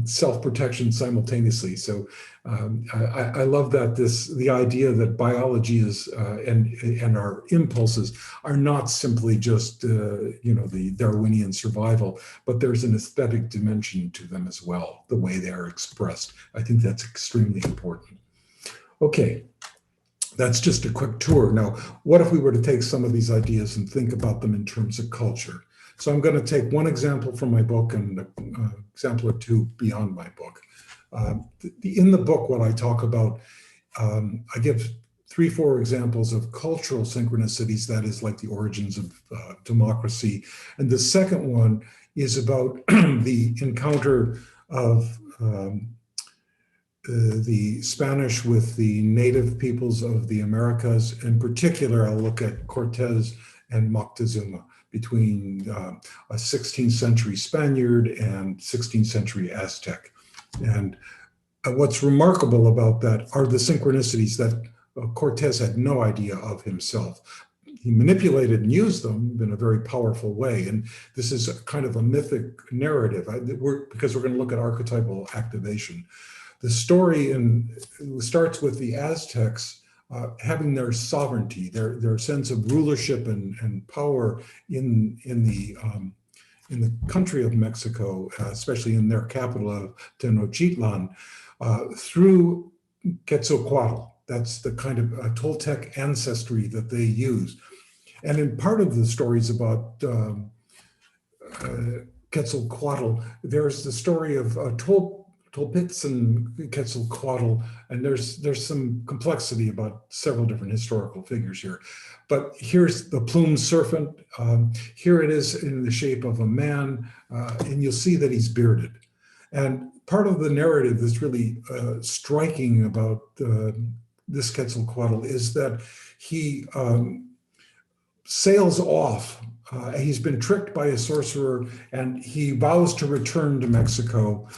self-protection simultaneously. So I love that the idea that biology is and our impulses are not simply just the Darwinian survival, but there's an aesthetic dimension to them as well, the way they are expressed. I think that's extremely important. Okay. That's just a quick tour. Now, what if we were to take some of these ideas and think about them in terms of culture? So I'm going to take one example from my book and an example or two beyond my book. In the book, what I talk about, I give 3-4 examples of cultural synchronicities, that is like the origins of democracy. And the second one is about the encounter of the Spanish with the native peoples of the Americas. In particular, I'll look at Cortez and Moctezuma, between a 16th century Spaniard and 16th century Aztec. And what's remarkable about that are the synchronicities that Cortez had no idea of himself. He manipulated and used them in a very powerful way. And this is kind of a mythic narrative because we're going to look at archetypal activation. The story starts with the Aztecs having their sovereignty, their sense of rulership and power in the country of Mexico, especially in their capital of Tenochtitlan, through Quetzalcoatl. That's the kind of Toltec ancestry that they use. And in part of the stories about Quetzalcoatl, there's the story of Tolpitz and Quetzalcoatl, and there's some complexity about several different historical figures here. But here's the plumed serpent. Here it is in the shape of a man, and you'll see that he's bearded. And part of the narrative that's really striking about this Quetzalcoatl is that he sails off. He's been tricked by a sorcerer, and he vows to return to Mexico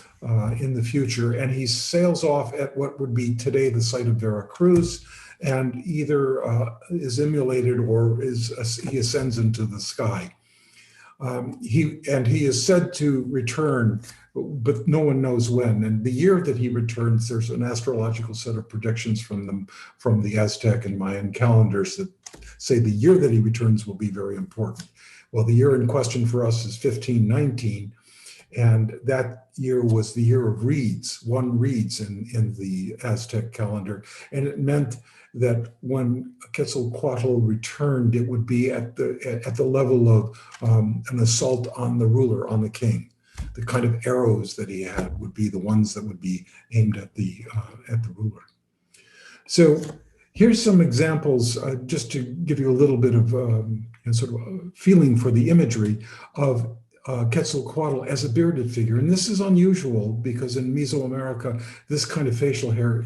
in the future. And he sails off at what would be today the site of Veracruz, and either is immolated or he ascends into the sky. He is said to return, but no one knows when. And the year that he returns, there's an astrological set of predictions from the Aztec and Mayan calendars that say the year that he returns will be very important. Well, the year in question for us is 1519, and that year was the year of reeds, one reeds in the Aztec calendar, and it meant that when Quetzalcoatl returned, it would be at the level of an assault on the ruler, on the king. The kind of arrows that he had would be the ones that would be aimed at the ruler. So here's some examples, just to give you a little bit of sort of a feeling for the imagery of Quetzalcoatl as a bearded figure. And this is unusual because in Mesoamerica, this kind of facial hair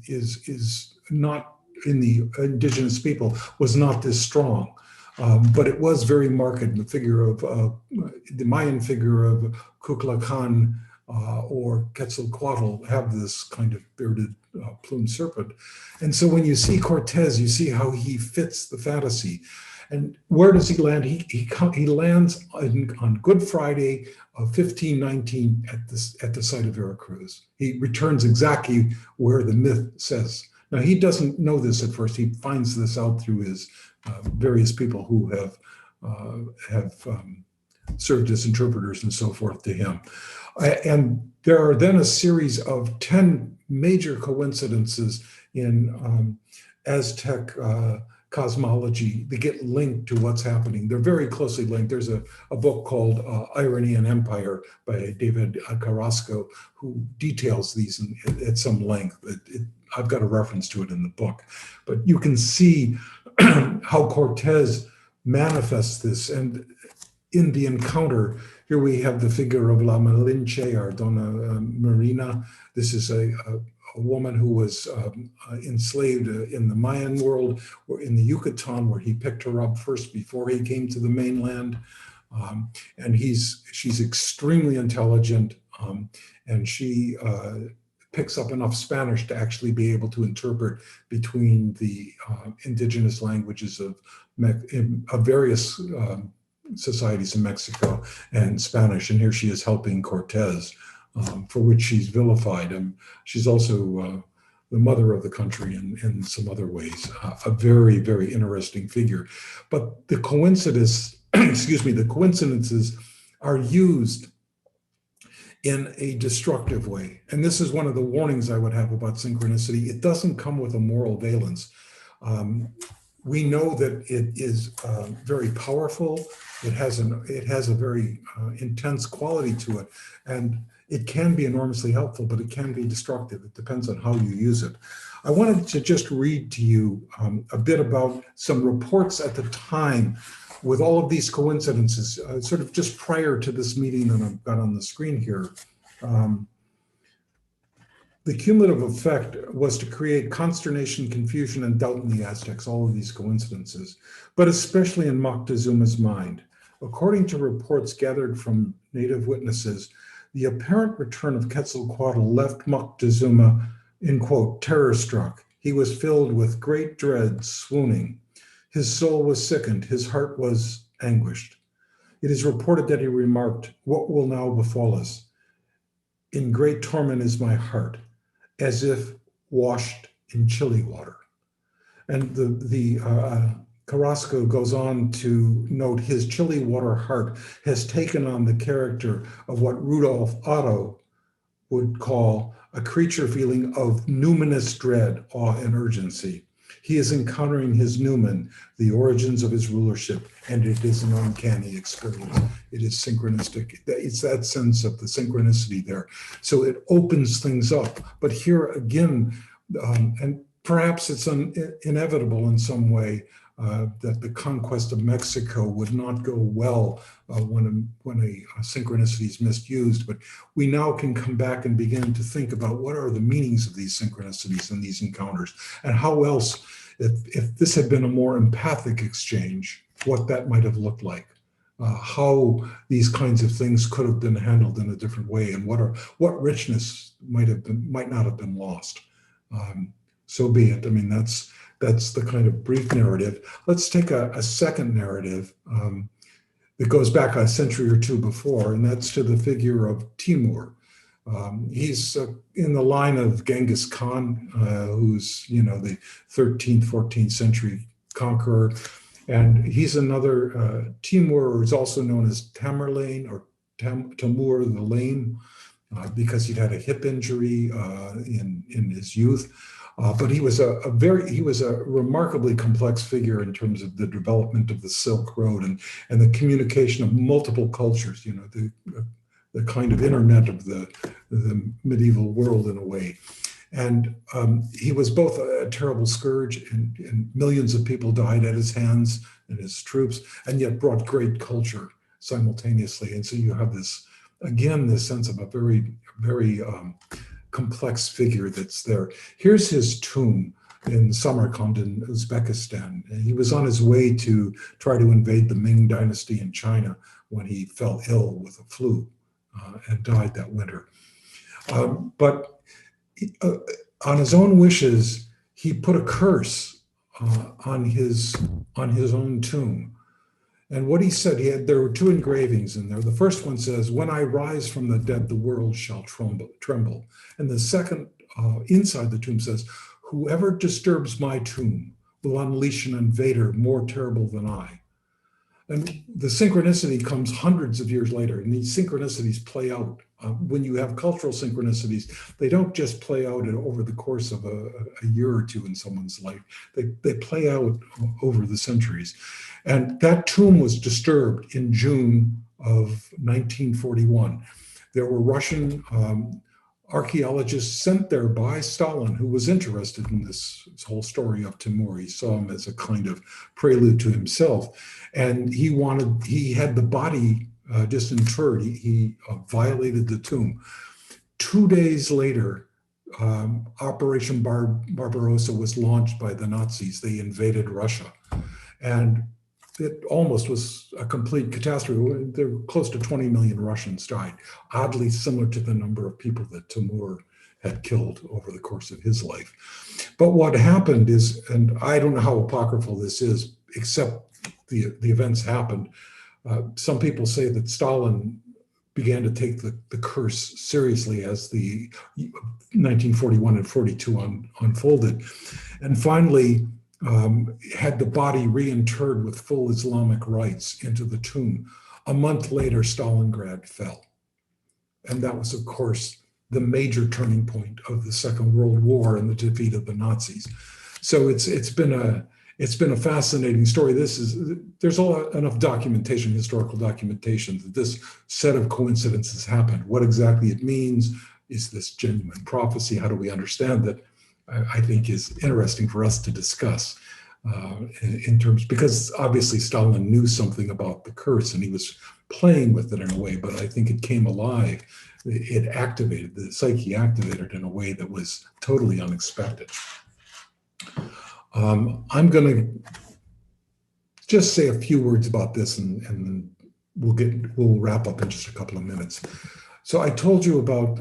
is not, in the indigenous people, was not this strong. But it was very marked in the figure of the Mayan figure of Kukulkan or Quetzalcoatl have this kind of bearded plumed serpent. And so when you see Cortez, you see how he fits the fantasy. And where does he land? He lands on Good Friday of 1519 at the site of Veracruz. He returns exactly where the myth says. Now, he doesn't know this at first. He finds this out through his various people who have served as interpreters and so forth to him. And there are then a series of 10 major coincidences in Aztec cosmology that get linked to what's happening. They're very closely linked. There's a book called Irony and Empire by David Carrasco, who details these at some length. I've got a reference to it in the book. But you can see how Cortez manifests this. And in the encounter, here we have the figure of La Malinche, or Dona Marina. This is a woman who was enslaved in the Mayan world, or in the Yucatan, where he picked her up first before he came to the mainland. And she's extremely intelligent, and she picks up enough Spanish to actually be able to interpret between the indigenous languages of various societies in Mexico and Spanish. And here she is helping Cortez, for which she's vilified. And she's also the mother of the country in some other ways. A very, very interesting figure. But the coincidence, the coincidences are used in a destructive way. And this is one of the warnings I would have about synchronicity. It doesn't come with a moral valence. We know that it is very powerful. It has a very intense quality to it, and it can be enormously helpful, but it can be destructive. It depends on how you use it. I wanted to just read to you a bit about some reports at the time with all of these coincidences, sort of just prior to this meeting that I've got on the screen here. The cumulative effect was to create consternation, confusion, and doubt in the Aztecs, all of these coincidences, but especially in Moctezuma's mind. According to reports gathered from native witnesses, the apparent return of Quetzalcoatl left Moctezuma, in quote, terror-struck. He was filled with great dread, swooning. His soul was sickened, his heart was anguished. It is reported that he remarked, "What will now befall us? In great torment is my heart, as if washed in chilly water." And the Carrasco goes on to note his chilly water heart has taken on the character of what Rudolf Otto would call a creature feeling of numinous dread, awe, and urgency. He is encountering his numen, the origins of his rulership, and it is an uncanny experience. It is synchronistic. It's that sense of the synchronicity there. So it opens things up. But here again, and perhaps it's inevitable in some way, that the conquest of Mexico would not go well when a synchronicity is misused. But we now can come back and begin to think about what are the meanings of these synchronicities and these encounters, and how else, if this had been a more empathic exchange, what that might have looked like. How these kinds of things could have been handled in a different way, and what richness might not have been lost. So be it. I mean, that's the kind of brief narrative. Let's take a second narrative that goes back a century or two before, and that's to the figure of Timur. He's in the line of Genghis Khan, who's the 13th, 14th century conqueror. And he's another, Timur is also known as Tamerlane or Timur the Lame, because he'd had a hip injury in his youth. But he was a remarkably complex figure in terms of the development of the Silk Road and the communication of multiple cultures, the kind of internet of the medieval world in a way. And he was both a terrible scourge, and millions of people died at his hands and his troops, and yet brought great culture simultaneously. And so you have this, again, this sense of a very, very complex figure that's there. Here's his tomb in Samarkand in Uzbekistan. And he was on his way to try to invade the Ming dynasty in China when he fell ill with a flu and died that winter. But on his own wishes, he put a curse on his own tomb. And what he said, there were two engravings in there. The first one says, "When I rise from the dead, the world shall tremble." And the second, inside the tomb, says, "Whoever disturbs my tomb will unleash an invader more terrible than I." And the synchronicity comes hundreds of years later, and these synchronicities play out. When you have cultural synchronicities, they don't just play out over the course of a year or two in someone's life. They play out over the centuries. And that tomb was disturbed in June of 1941. There were Russian archaeologists sent there by Stalin, who was interested in this whole story of Timur. He saw him as a kind of prelude to himself. And he had the body disinterred. He violated the tomb. 2 days later, Operation Barbarossa was launched by the Nazis. They invaded Russia. And it almost was a complete catastrophe. There were close to 20 million Russians died, oddly similar to the number of people that Timur had killed over the course of his life. But what happened is, and I don't know how apocryphal this is, except the events happened. Some people say that Stalin began to take the curse seriously as the 1941 and 42 unfolded. And finally, had the body reinterred with full Islamic rites into the tomb. A month later, Stalingrad fell. And that was, of course, the major turning point of the Second World War and the defeat of the Nazis. So it's been a fascinating story. There's enough documentation, historical documentation, that this set of coincidences happened. What exactly it means, is this genuine prophecy? How do we understand that? I think is interesting for us to discuss in terms, because obviously Stalin knew something about the curse and he was playing with it in a way, but I think it came alive. It activated, the psyche activated in a way that was totally unexpected. I'm going to just say a few words about this and we'll wrap up in just a couple of minutes. So I told you about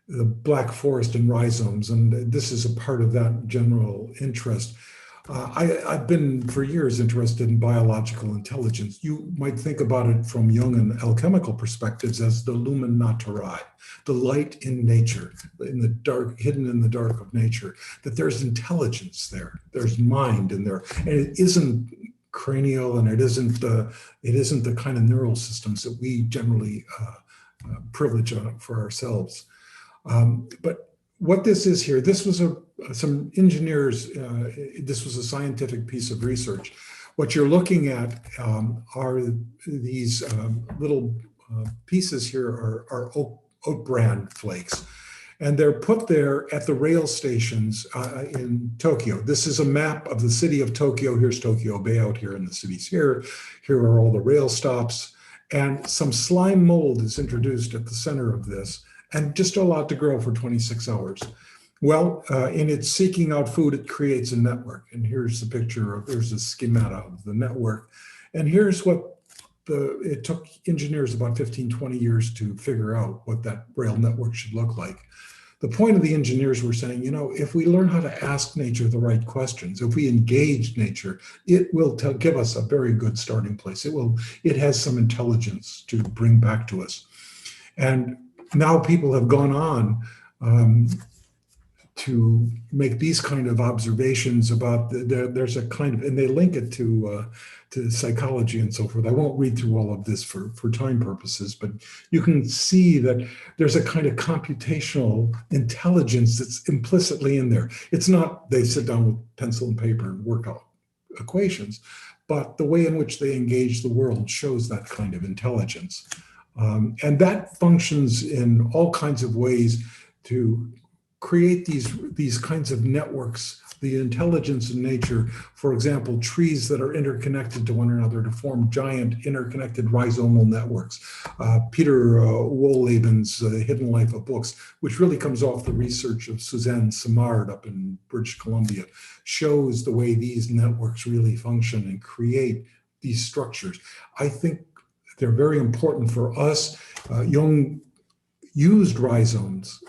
the Black Forest and rhizomes, and this is a part of that general interest. I've been for years interested in biological intelligence. You might think about it from Jungian alchemical perspectives as the lumen naturae, the light in nature, in the dark, hidden in the dark of nature, that there's intelligence there, there's mind in there, and it isn't cranial, and it isn't the kind of neural systems that we generally privilege for ourselves. But what this is here, this was some engineers, this was a scientific piece of research. What you're looking at are these little pieces here are oat bran flakes. And they're put there at the rail stations in Tokyo. This is a map of the city of Tokyo. Here's Tokyo Bay out here, and the city's here. Here are all the rail stops. And some slime mold is introduced at the center of this, and just allowed to grow for 26 hours. Well, in its seeking out food, it creates a network. And here's the picture there's a schemata of the network. And here's what it took engineers about 15, 20 years to figure out what that rail network should look like. The point of the engineers were saying, if we learn how to ask nature the right questions, if we engage nature, it will give us a very good starting place. It has some intelligence to bring back to us. And now people have gone on to make these kind of observations about there's a kind of, and they link it to psychology and so forth. I won't read through all of this for time purposes, but you can see that there's a kind of computational intelligence that's implicitly in there. It's not they sit down with pencil and paper and work out equations, but the way in which they engage the world shows that kind of intelligence. And that functions in all kinds of ways to create these kinds of networks, the intelligence in nature, for example, trees that are interconnected to one another to form giant interconnected rhizomal networks. Peter Wohleben's Hidden Life of Books, which really comes off the research of Suzanne Simard up in British Columbia, shows the way these networks really function and create these structures. I think they're very important for us. Jung used rhizomes.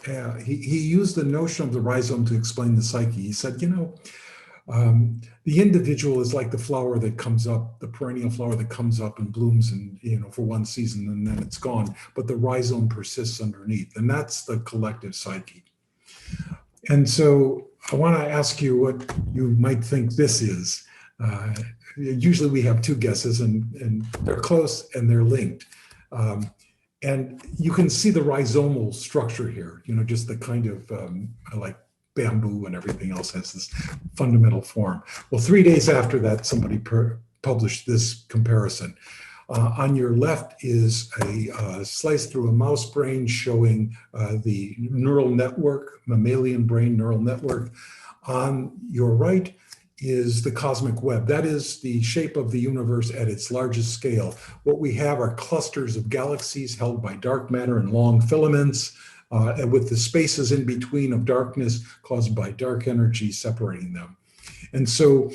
He used the notion of the rhizome to explain the psyche. He said, the individual is like the flower that comes up, the perennial flower that comes up and blooms and for one season and then it's gone, but the rhizome persists underneath, and that's the collective psyche. And so I want to ask you what you might think this is. Usually we have two guesses, and they're close and they're linked. And you can see the rhizomal structure here, just the kind of like bamboo and everything else has this fundamental form. Well, 3 days after that, somebody published this comparison. On your left is a slice through a mouse brain showing the neural network, mammalian brain neural network. On your right is the cosmic web. That is the shape of the universe at its largest scale. What we have are clusters of galaxies held by dark matter and long filaments, and with the spaces in between of darkness caused by dark energy separating them. And so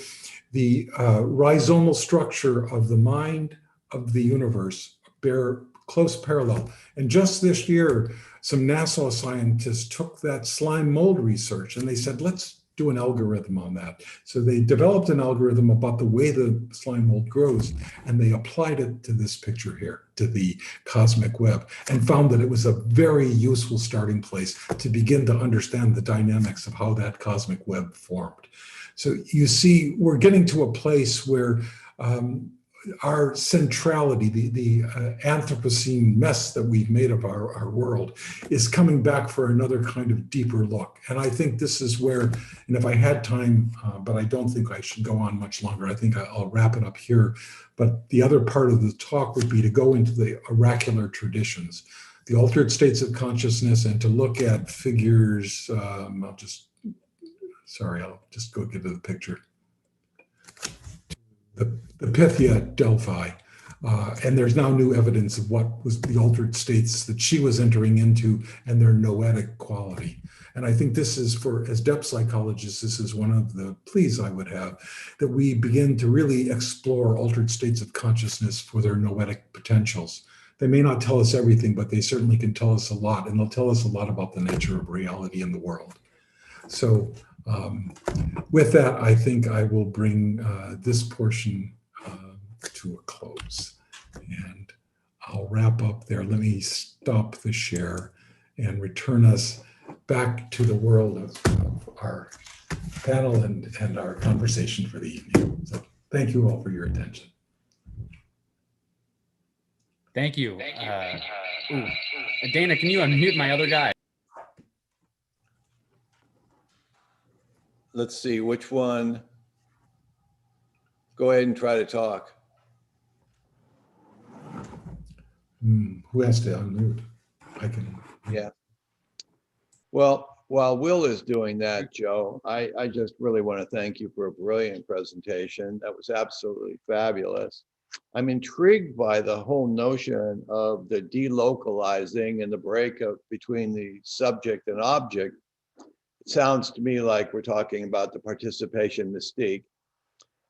the rhizomal structure of the mind of the universe bear close parallel. And just this year, some NASA scientists took that slime mold research and they said, let's do an algorithm on that. So they developed an algorithm about the way the slime mold grows, and they applied it to this picture here, to the cosmic web, and found that it was a very useful starting place to begin to understand the dynamics of how that cosmic web formed. So you see, we're getting to a place where our centrality, the Anthropocene mess that we've made of our world, is coming back for another kind of deeper look. And I think this is where, and if I had time, but I don't think I should go on much longer, I think I'll wrap it up here. But the other part of the talk would be to go into the oracular traditions, the altered states of consciousness, and to look at figures. I'll just go get to the picture. The Pythia Delphi, and there's now new evidence of what was the altered states that she was entering into and their noetic quality. And I think this is, as depth psychologists, this is one of the pleas I would have, that we begin to really explore altered states of consciousness for their noetic potentials. They may not tell us everything, but they certainly can tell us a lot, and they'll tell us a lot about the nature of reality in the world. So With that, I think I will bring this portion to a close. And I'll wrap up there. Let me stop the share and return us back to the world of our panel and our conversation for the evening. So thank you all for your attention. Thank you. Dana, can you unmute my other guy? Let's see, which one? Go ahead and try to talk. Who has to unmute? I can. Yeah. Well, while Will is doing that, Joe, I just really want to thank you for a brilliant presentation. That was absolutely fabulous. I'm intrigued by the whole notion of the delocalizing and the break-up between the subject and object. It sounds to me like we're talking about the participation mystique.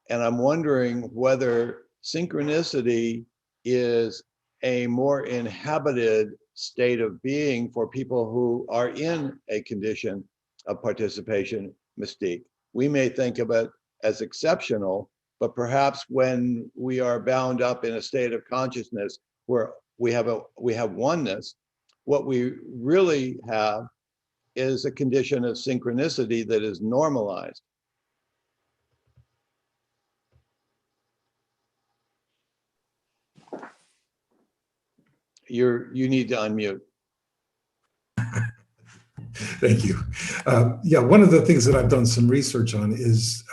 And I'm wondering whether synchronicity is a more inhabited state of being for people who are in a condition of participation mystique. We may think of it as exceptional, but perhaps when we are bound up in a state of consciousness where we have oneness, what we really have is a condition of synchronicity that is normalized. You need to unmute. Thank you. Yeah, one of the things that I've done some research on is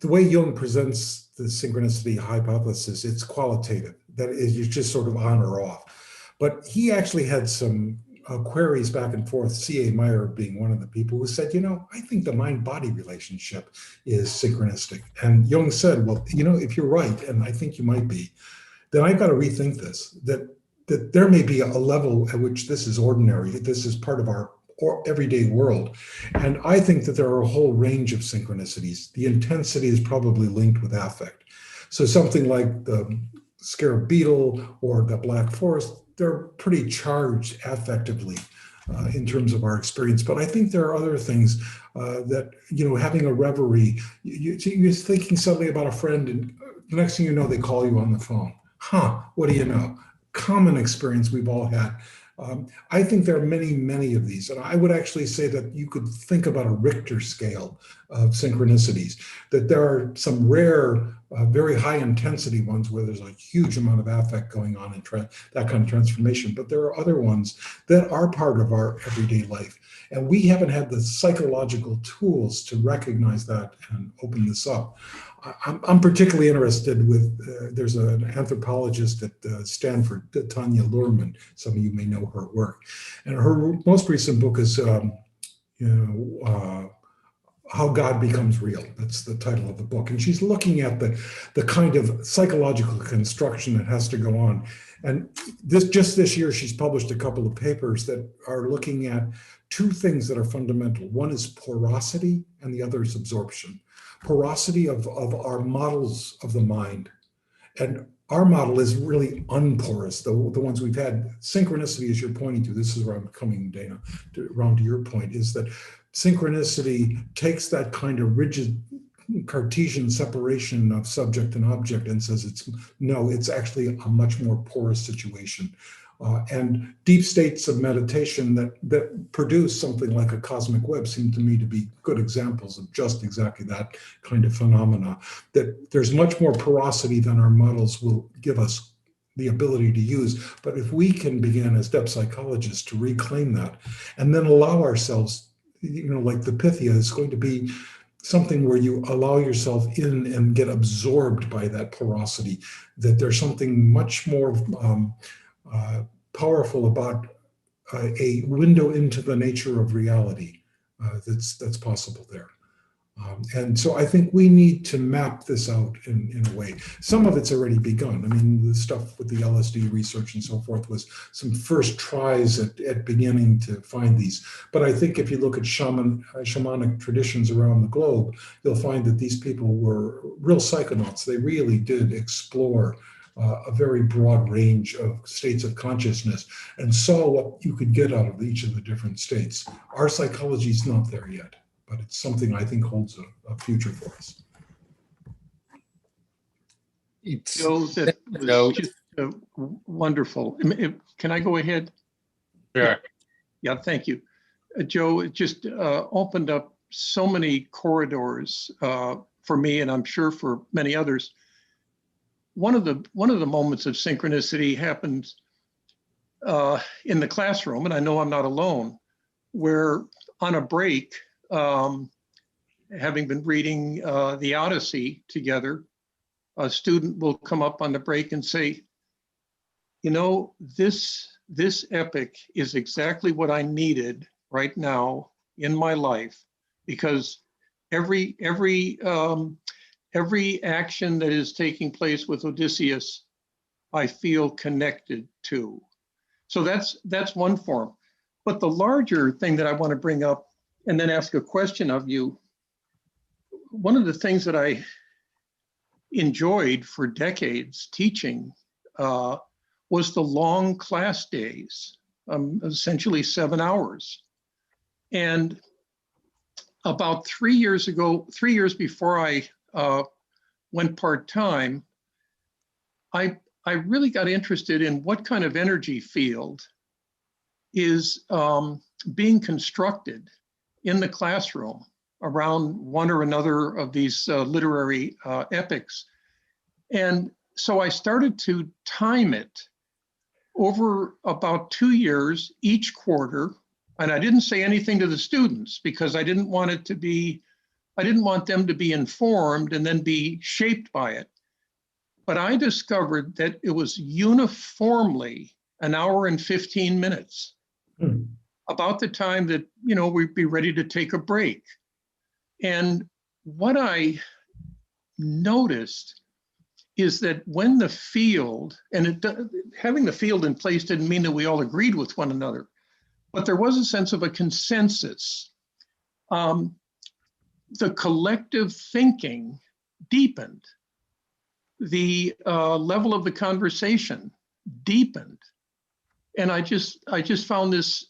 the way Jung presents the synchronicity hypothesis. It's qualitative. That is, you're just sort of on or off. But he actually had some queries back and forth, C.A. Meyer being one of the people who said, you know, I think the mind-body relationship is synchronistic. And Jung said, well, you know, if you're right, and I think you might be, then I've got to rethink this, that there may be a level at which this is ordinary, this is part of our everyday world. And I think that there are a whole range of synchronicities. The intensity is probably linked with affect. So something like the scarab beetle or the black forest, they're pretty charged affectively in terms of our experience. But I think there are other things that, you know, having a reverie, you're thinking suddenly about a friend and the next thing you know, they call you on the phone. Huh, what do you know? Common experience we've all had. I think there are many, many of these. And I would actually say that you could think about a Richter scale of synchronicities, that there are some rare, very high intensity ones where there's a huge amount of affect going on in that kind of transformation. But there are other ones that are part of our everyday life. And we haven't had the psychological tools to recognize that and open this up. I'm particularly interested with, there's an anthropologist at Stanford, Tanya Luhrmann. Some of you may know her work. And her most recent book is, How God Becomes Real. That's the title of the book. And she's looking at the kind of psychological construction that has to go on. And just this year, she's published a couple of papers that are looking at two things that are fundamental. One is porosity and the other is absorption. Porosity of our models of the mind. And our model is really unporous, the ones we've had. Synchronicity, as you're pointing to, this is where I'm coming, Dana, around to your point, is that synchronicity takes that kind of rigid Cartesian separation of subject and object and says it's actually a much more porous situation. And deep states of meditation that produce something like a cosmic web seem to me to be good examples of just exactly that kind of phenomena, that there's much more porosity than our models will give us the ability to use. But if we can begin as depth psychologists to reclaim that and then allow ourselves, you know, like the Pythia is going to be something where you allow yourself in and get absorbed by that porosity, that there's something much more powerful about a window into the nature of reality that's possible there. And so I think we need to map this out in a way. Some of it's already begun. I mean, the stuff with the LSD research and so forth was some first tries at beginning to find these. But I think if you look at shamanic traditions around the globe, you'll find that these people were real psychonauts. They really did explore a very broad range of states of consciousness and saw what you could get out of each of the different states. Our psychology is not there yet. but it's something I think holds a future for us. Joe, that was just wonderful. Can I go ahead? Sure. Yeah, thank you. Joe, it just opened up so many corridors for me, and I'm sure for many others. One of the moments of synchronicity happened in the classroom, and I know I'm not alone, where on a break, having been reading the Odyssey together, a student will come up on the break and say, you know, this epic is exactly what I needed right now in my life, because every action that is taking place with Odysseus, I feel connected to. So that's one form. But the larger thing that I want to bring up and then ask a question of you, one of the things that I enjoyed for decades teaching was the long class days, essentially 7 hours. And about 3 years ago, 3 years before I went part-time, I really got interested in what kind of energy field is being constructed in the classroom around one or another of these literary epics. And so I started to time it over about 2 years, each quarter. And I didn't say anything to the students because I didn't want them to be informed and then be shaped by it. But I discovered that it was uniformly 1 hour and 15 minutes, about the time that, you know, we'd be ready to take a break. And what I noticed is that when the field, and having the field in place didn't mean that we all agreed with one another, but there was a sense of a consensus. The collective thinking deepened. The level of the conversation deepened. And I just found this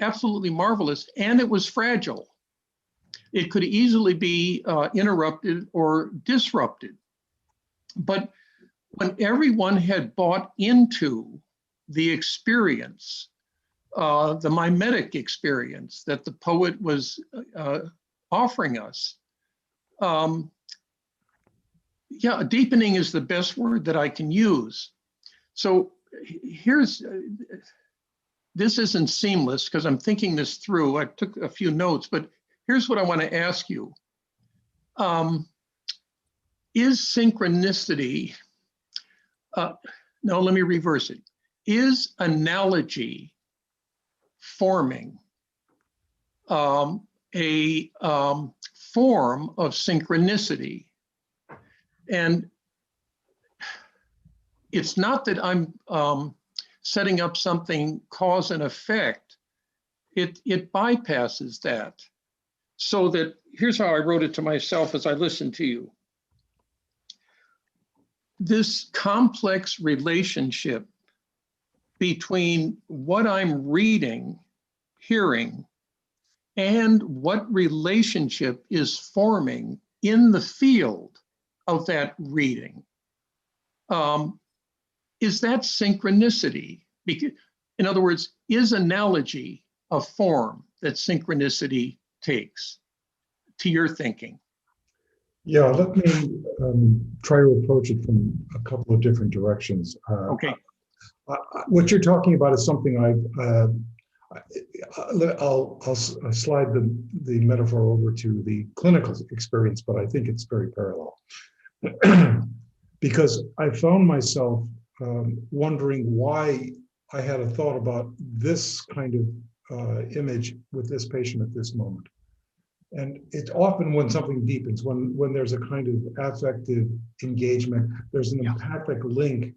absolutely marvelous, and it was fragile. It could easily be interrupted or disrupted. But when everyone had bought into the experience, the mimetic experience that the poet was offering us, yeah, deepening is the best word that I can use. So this isn't seamless because I'm thinking this through. I took a few notes, but here's what I want to ask you. Is synchronicity, no, let me reverse it. Is analogy forming a form of synchronicity? And it's not that I'm setting up something cause and effect. It bypasses that. So that, here's how I wrote it to myself as I listened to you. This complex relationship between what I'm reading, hearing, and what relationship is forming in the field of that reading. Is that synchronicity? In other words, is analogy a form that synchronicity takes, to your thinking? Yeah, let me try to approach it from a couple of different directions. Okay. What you're talking about is something I'll slide the metaphor over to the clinical experience, but I think it's very parallel. Because I found myself wondering why I had a thought about this kind of image with this patient at this moment. And it's often when something deepens, when there's a kind of affective engagement, there's an empathic link,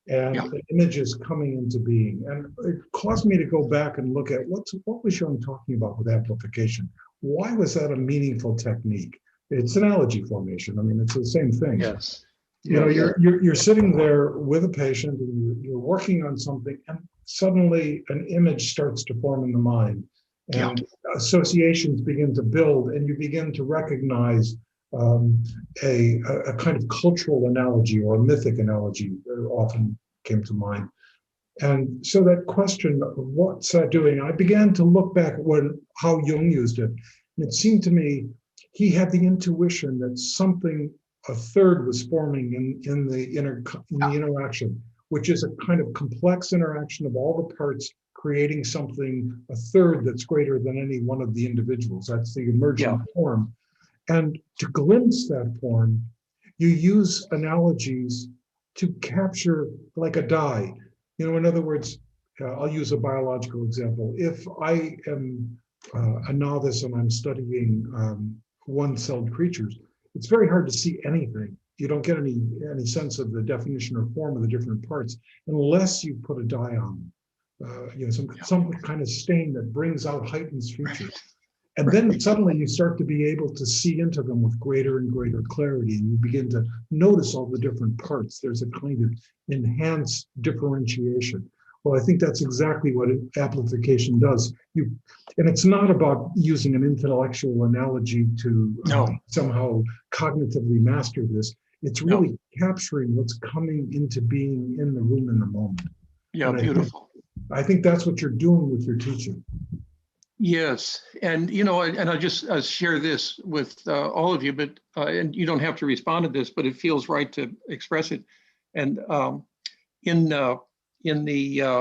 and the image is coming into being. And it caused me to go back and look at what was Jung talking about with amplification? Why was that a meaningful technique? It's analogy formation. I mean, it's the same thing. Yes. You know, you're sitting there with a patient and you're working on something, and suddenly an image starts to form in the mind. and associations begin to build, and you begin to recognize a kind of cultural analogy or a mythic analogy that often came to mind. And so that question of what's that doing, I began to look back at how Jung used it. And it seemed to me he had the intuition that something, a third was forming in the interaction, which is a kind of complex interaction of all the parts creating something, a third that's greater than any one of the individuals. That's the emergent form. And to glimpse that form, you use analogies to capture like a die. In other words, I'll use a biological example. If I am a novice and I'm studying one-celled creatures, it's very hard to see anything. You don't get any sense of the definition or form of the different parts unless you put a dye on them. Some kind of stain that brings out, heightens features. And then suddenly you start to be able to see into them with greater and greater clarity, and you begin to notice all the different parts. There's a kind of enhanced differentiation. Well, I think that's exactly what amplification does. And it's not about using an intellectual analogy to somehow cognitively master this. It's really capturing what's coming into being in the room in the moment. Yeah, and beautiful. I think that's what you're doing with your teaching. Yes, and and I'll just share this with all of you, but and you don't have to respond to this, but it feels right to express it. And in the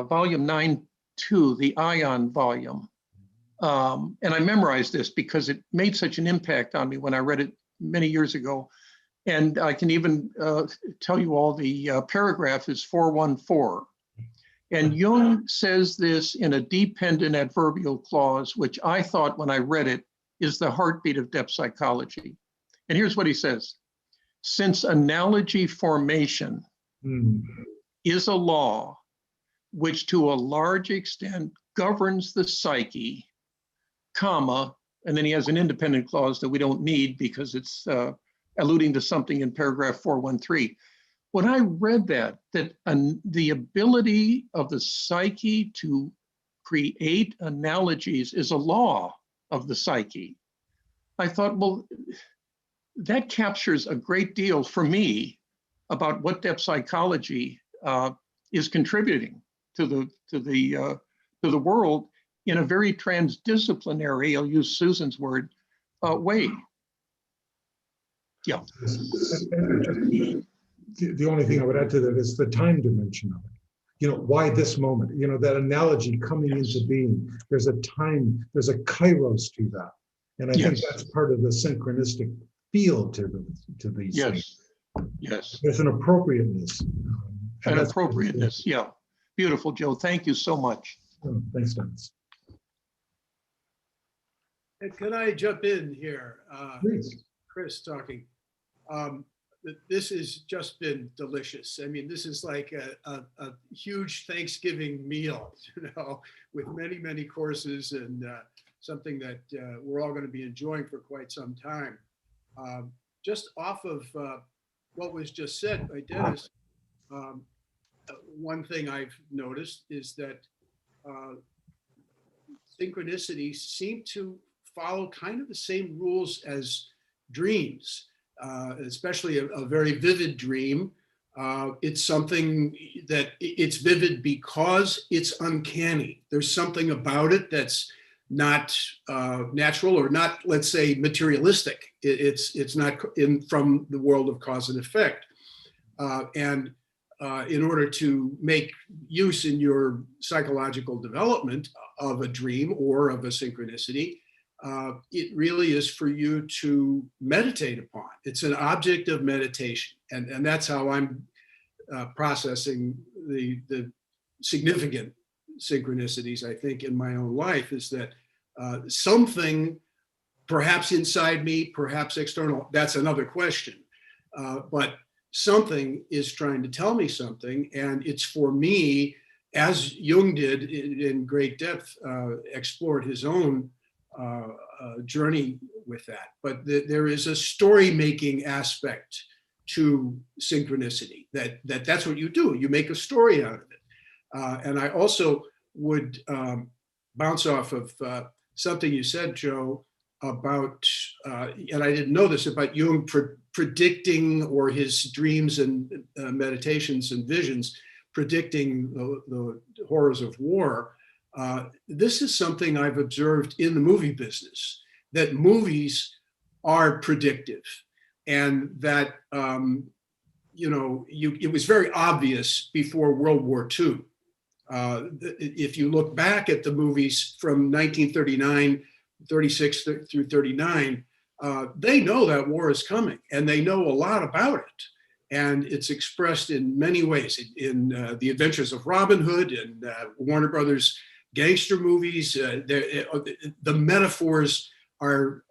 volume 9.2, the Ion volume, and I memorized this because it made such an impact on me when I read it many years ago. And I can even tell you all the paragraph is 414. And Jung says this in a dependent adverbial clause, which I thought when I read it is the heartbeat of depth psychology. And here's what he says. Since analogy formation is a law which to a large extent governs the psyche, comma, and then he has an independent clause that we don't need because it's alluding to something in paragraph 413. When I read that the ability of the psyche to create analogies is a law of the psyche, I thought, well, that captures a great deal for me about what depth psychology is contributing to the world in a very transdisciplinary, I'll use Susan's word, way. Yeah. The only thing I would add to that is the time dimension of it. Why this moment? That analogy coming into being. There's a time, there's a kairos to that. And I think that's part of the synchronistic feel to these things. Yes. There's an appropriateness. An appropriateness, yeah. Beautiful, Joe. Thank you so much. Oh, thanks, Dennis. Can I jump in here? Please. Chris talking. This has just been delicious. I mean, this is like a huge Thanksgiving meal, with many, many courses and something that we're all going to be enjoying for quite some time. Just off of what was just said by Dennis, one thing I've noticed is that synchronicities seem to follow kind of the same rules as dreams. Especially a very vivid dream. It's something that it's vivid because it's uncanny. There's something about it that's not natural or not, let's say, materialistic. It's not from the world of cause and effect. And in order to make use in your psychological development of a dream or of a synchronicity, it really is for you to meditate upon. It's an object of meditation. And that's how I'm processing the significant synchronicities, I think, in my own life, is that something, perhaps inside me, perhaps external, that's another question. But something is trying to tell me something, and it's for me, as Jung did in great depth, explored his own journey with that. But there is a story-making aspect to synchronicity, that's what you do. You make a story out of it. And I also would bounce off of something you said, Joe, about, and I didn't know this, about Jung predicting, or his dreams and meditations and visions, predicting the horrors of war. This is something I've observed in the movie business, that movies are predictive, and that, it was very obvious before World War II. If you look back at the movies from 1939, 36 through 39, they know that war is coming, and they know a lot about it. And it's expressed in many ways in The Adventures of Robin Hood and Warner Brothers gangster movies. The metaphors are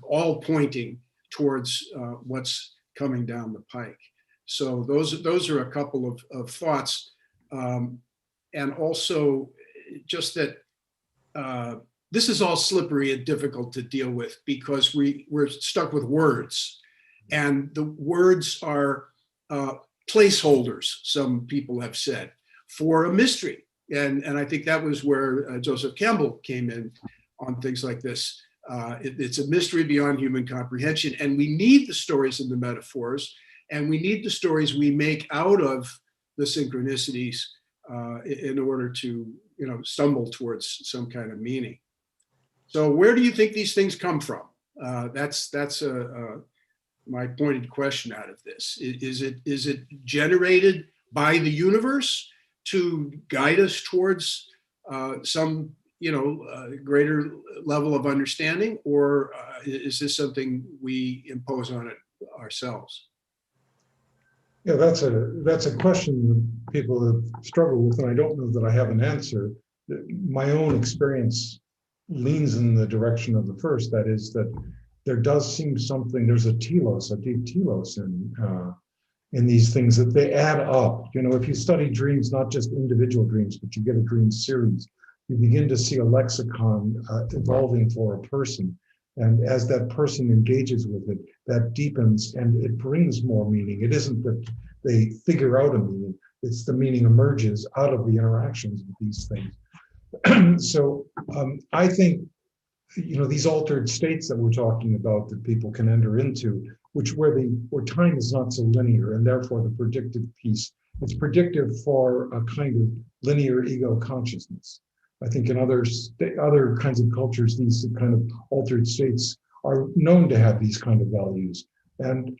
all pointing towards what's coming down the pike. So those are a couple of thoughts. And also just that this is all slippery and difficult to deal with, because we're stuck with words, and the words are placeholders, some people have said, for a mystery. And I think that was where Joseph Campbell came in on things like this. It's a mystery beyond human comprehension, and we need the stories and the metaphors, and we need the stories we make out of the synchronicities in order to, stumble towards some kind of meaning. So where do you think these things come from? That's my pointed question out of this. Is it generated by the universe to guide us towards some greater level of understanding, or is this something we impose on it ourselves? Yeah, that's a question that people have struggled with, and I don't know that I have an answer. My own experience leans in the direction of the first. That is, that there does seem something. There's a telos, a deep telos in these things, that they add up. If you study dreams, not just individual dreams, but you get a dream series, you begin to see a lexicon evolving for a person. And as that person engages with it, that deepens and it brings more meaning. It isn't that they figure out a meaning, it's the meaning emerges out of the interactions with these things. So I think, these altered states that we're talking about that people can enter into, where time is not so linear, and therefore the predictive piece, it's predictive for a kind of linear ego consciousness. I think in other kinds of cultures, these kind of altered states are known to have these kind of values. And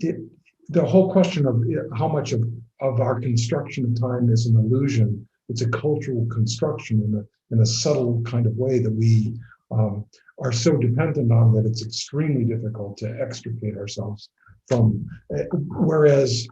the whole question of how much of our construction of time is an illusion, it's a cultural construction in a subtle kind of way that we are so dependent on that it's extremely difficult to extricate ourselves from. Whereas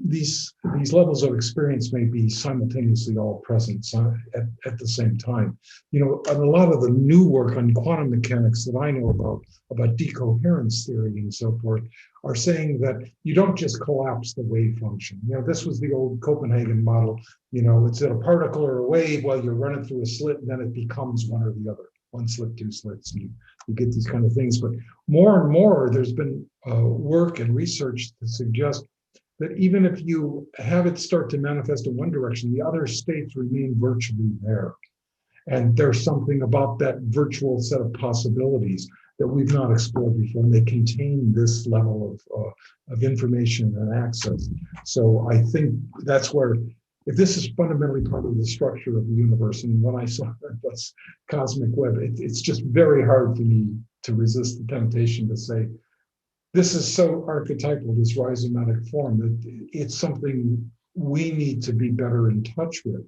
these levels of experience may be simultaneously all present at the same time. And a lot of the new work on quantum mechanics that I know about decoherence theory and so forth, are saying that you don't just collapse the wave function. This was the old Copenhagen model. It's a particle or a wave while you're running through a slit, and then it becomes one or the other. One slit, two slits, and you get these kind of things. But more and more, there's been work and research to suggest that even if you have it start to manifest in one direction, the other states remain virtually there. And there's something about that virtual set of possibilities that we've not explored before, and they contain this level of information and access. So I think that's where, if this is fundamentally part of the structure of the universe, and when I saw this cosmic web, it's just very hard for me to resist the temptation to say, this is so archetypal, this rhizomatic form, that it's something we need to be better in touch with.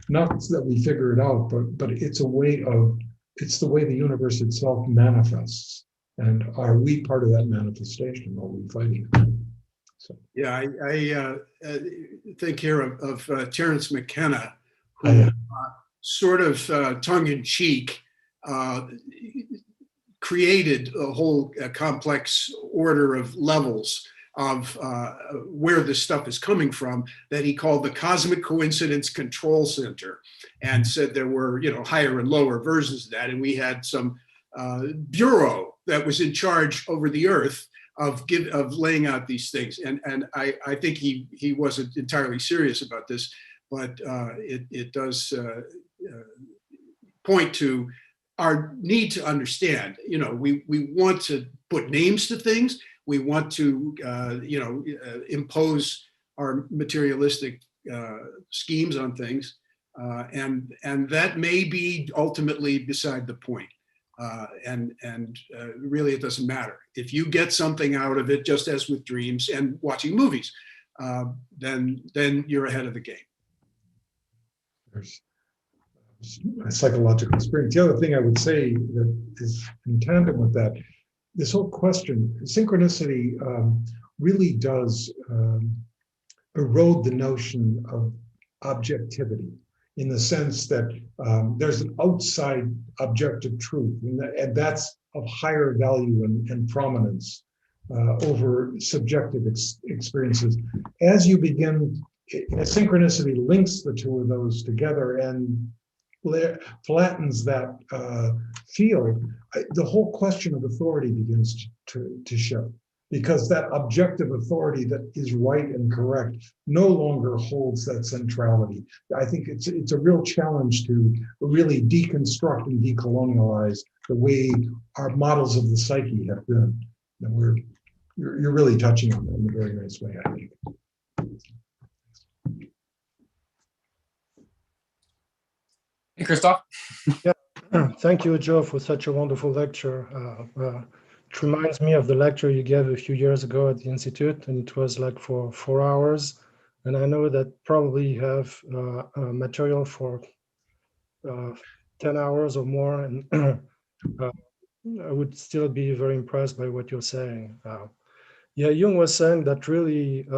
Not that we figure it out, but it's the way the universe itself manifests. And are we part of that manifestation? Are we fighting it? So. Yeah, I think here of Terence McKenna, who sort of tongue-in-cheek created a whole complex order of levels of where this stuff is coming from, that he called the Cosmic Coincidence Control Center, and said there were higher and lower versions of that, and we had some bureau that was in charge over the earth of laying out these things. And I think he wasn't entirely serious about this, but it does point to our need to understand. We want to put names to things. We want to, impose our materialistic schemes on things, and that may be ultimately beside the point. Really, it doesn't matter if you get something out of it, just as with dreams and watching movies. Then you're ahead of the game. There's a psychological experience. The other thing I would say that is in tandem with that, this whole question, synchronicity really does erode the notion of objectivity, in the sense that there's an outside objective truth, and that's of higher value and prominence over subjective experiences. As you begin, synchronicity links the two of those together and flattens that field, the whole question of authority begins to show, because that objective authority that is right and correct no longer holds that centrality. I think it's a real challenge to really deconstruct and decolonialize the way our models of the psyche have been. And you're really touching on that in a very nice way, I think. Hey, Christoph. Yeah, thank you, Joe, for such a wonderful lecture. It reminds me of the lecture you gave a few years ago at the Institute, and it was like for 4 hours. And I know that probably you have material for 10 hours or more, and I would still be very impressed by what you're saying. Yeah, Jung was saying that really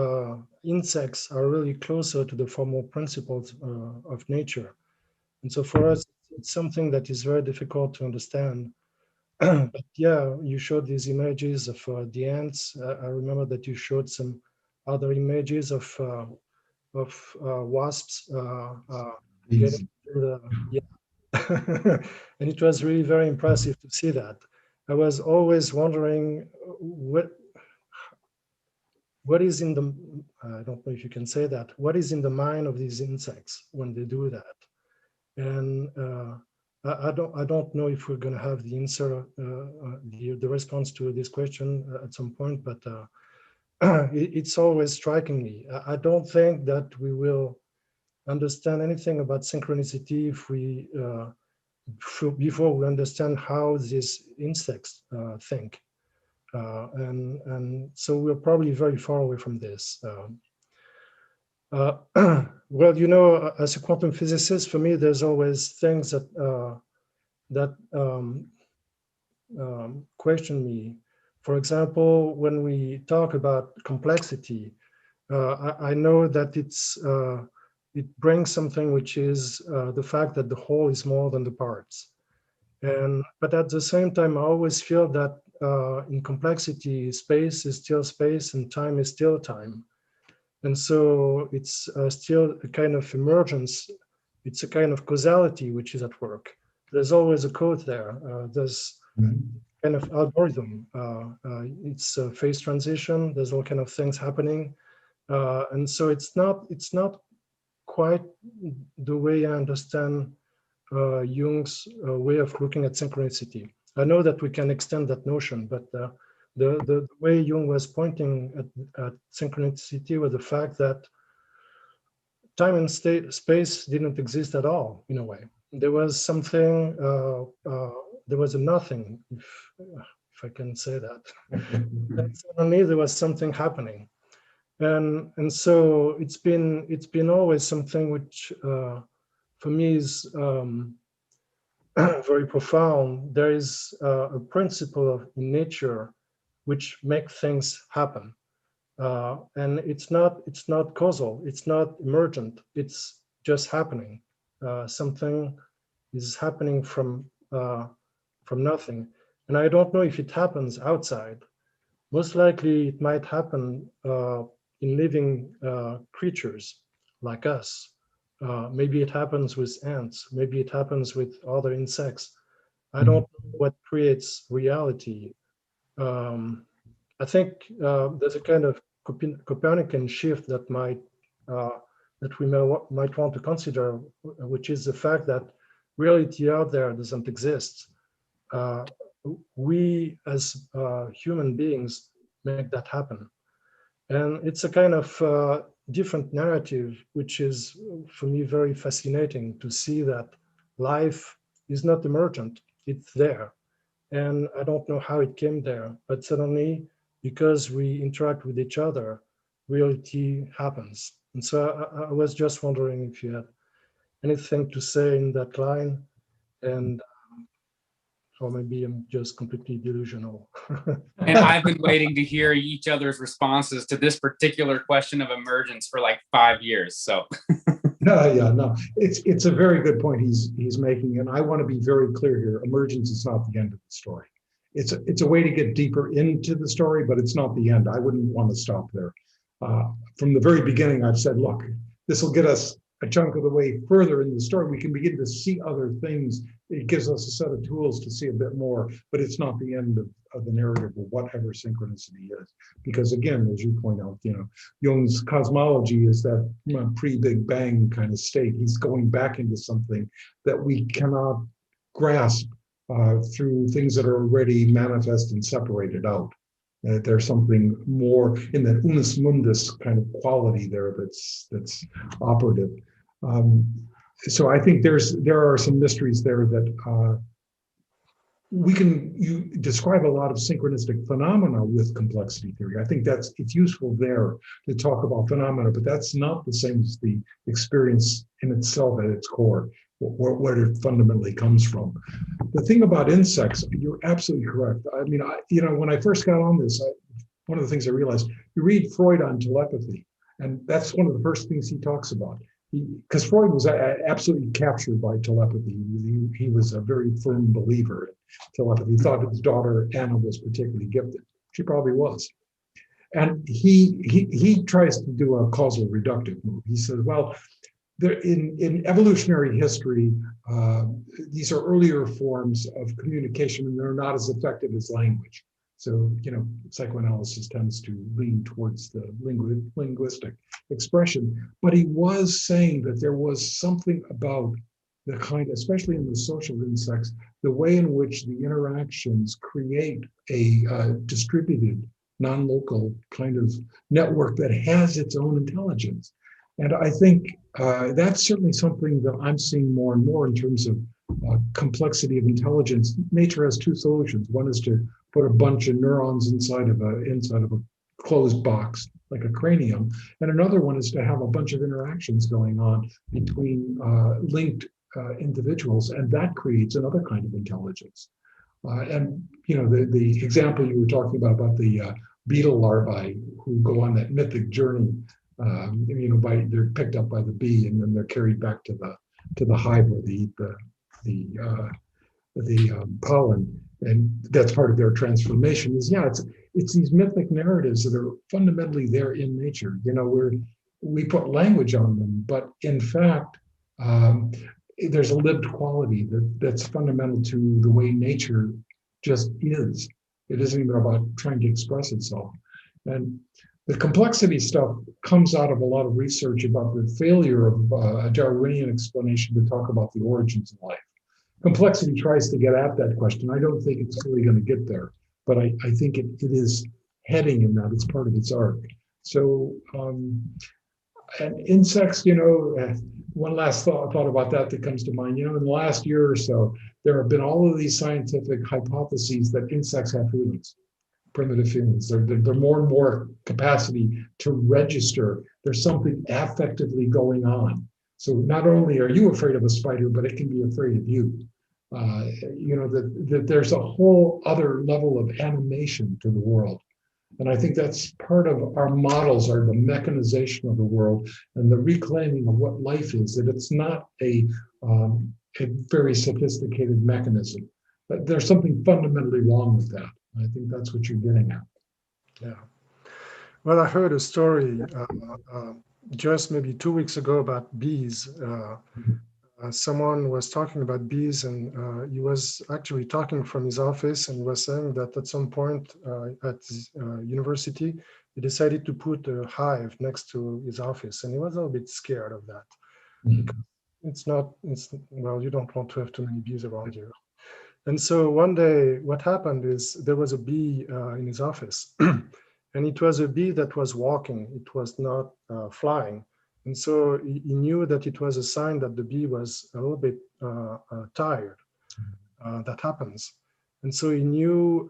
insects are really closer to the formal principles of nature. And so for us, it's something that is very difficult to understand. But yeah, you showed these images of the ants. I remember that you showed some other images of wasps getting through the, yeah. And it was really very impressive to see that. I was always wondering what is in the, I don't know if you can say that, what is in the mind of these insects when they do that? And I don't know if we're going to have the answer, the response to this question at some point, but it's always striking me. I don't think that we will understand anything about synchronicity if we before we understand how these insects think, and so we're probably very far away from this. Well, you know, as a quantum physicist, for me, there's always things that question me. For example, when we talk about complexity, I know that it brings something which is the fact that the whole is more than the parts. But at the same time, I always feel that in complexity, space is still space and time is still time. And so it's still a kind of emergence. It's a kind of causality which is at work. There's always a code there. There's kind of algorithm. It's a phase transition. There's all kind of things happening. And so it's not quite the way I understand Jung's way of looking at synchronicity. I know that we can extend that notion, but the way Jung was pointing at synchronicity was the fact that time and space didn't exist at all, in a way. There was something, there was a nothing, if I can say that. And suddenly there was something happening. And so it's been always something which for me is very profound. There is a principle in nature which make things happen, and it's not causal, it's not emergent, it's just happening. Something is happening from nothing, and I don't know if it happens outside. Most likely it might happen in living creatures like us. Maybe it happens with ants, maybe it happens with other insects. I don't know what creates reality. I think there's a kind of Copernican shift that might that we might want to consider, which is the fact that reality out there doesn't exist. We as human beings make that happen. And it's a kind of different narrative, which is for me very fascinating to see that life is not emergent, it's there. And I don't know how it came there, but suddenly, because we interact with each other, reality happens. And so I was just wondering if you had anything to say in that line, and or maybe I'm just completely delusional. And I've been waiting to hear each other's responses to this particular question of emergence for like 5 years. So No, it's a very good point he's making, and I want to be very clear here. Emergence is not the end of the story. It's a way to get deeper into the story, but it's not the end. I wouldn't want to stop there. From the very beginning, I've said, look, this will get us a chunk of the way further in the story. We can begin to see other things. It gives us a set of tools to see a bit more, but it's not the end of the narrative of whatever synchronicity is. Because again, as you point out, Jung's cosmology is that pre-Big Bang kind of state. He's going back into something that we cannot grasp through things that are already manifest and separated out. There's something more in that unus mundus kind of quality there that's operative. So I think there are some mysteries there that you describe a lot of synchronistic phenomena with complexity theory. I think it's useful there to talk about phenomena, but that's not the same as the experience in itself at its core, where it fundamentally comes from. The thing about insects, you're absolutely correct. I mean, when I first got on this, one of the things I realized, you read Freud on telepathy, and that's one of the first things he talks about. Because Freud was absolutely captured by telepathy. He was a very firm believer in telepathy. He thought his daughter Anna was particularly gifted. She probably was. And he tries to do a causal reductive move. He says, well, in evolutionary history, these are earlier forms of communication, and they're not as effective as language. So, psychoanalysis tends to lean towards the linguistic expression. But he was saying that there was something about the kind, especially in the social insects, the way in which the interactions create a distributed, non-local kind of network that has its own intelligence. And I think that's certainly something that I'm seeing more and more in terms of complexity of intelligence. Nature has two solutions. One is to put a bunch of neurons inside of a closed box, like a cranium, and another one is to have a bunch of interactions going on between linked individuals, and that creates another kind of intelligence. And the example you were talking about the beetle larvae who go on that mythic journey. They're picked up by the bee, and then they're carried back to the hive where they eat the pollen, and that's part of their transformation. It's these mythic narratives that are fundamentally there in nature. We put language on them, but in fact, there's a lived quality that's fundamental to the way nature just is. It isn't even about trying to express itself. And the complexity stuff comes out of a lot of research about the failure of a Darwinian explanation to talk about the origins of life. Complexity tries to get at that question. I don't think it's really going to get there, but I think it is heading in that. It's part of its arc. So, and insects, one last thought about that comes to mind. In the last year or so, there have been all of these scientific hypotheses that insects have feelings. Primitive feelings. They're more and more capacity to register. There's something affectively going on. So not only are you afraid of a spider, but it can be afraid of you. That there's a whole other level of animation to the world. And I think that's part of our models, are the mechanization of the world and the reclaiming of what life is, that it's not a very sophisticated mechanism. But there's something fundamentally wrong with that. I think that's what you're getting at. Yeah. Well, I heard a story just maybe 2 weeks ago about bees. Someone was talking about bees, and he was actually talking from his office, and he was saying that at some point at his university, he decided to put a hive next to his office, and he was a little bit scared of that. Mm-hmm. Because, it's not, well, you don't want to have too many bees around you. And so one day, what happened is there was a bee in his office, and it was a bee that was walking. It was not flying. And so he knew that it was a sign that the bee was a little bit tired. That happens. And so he knew,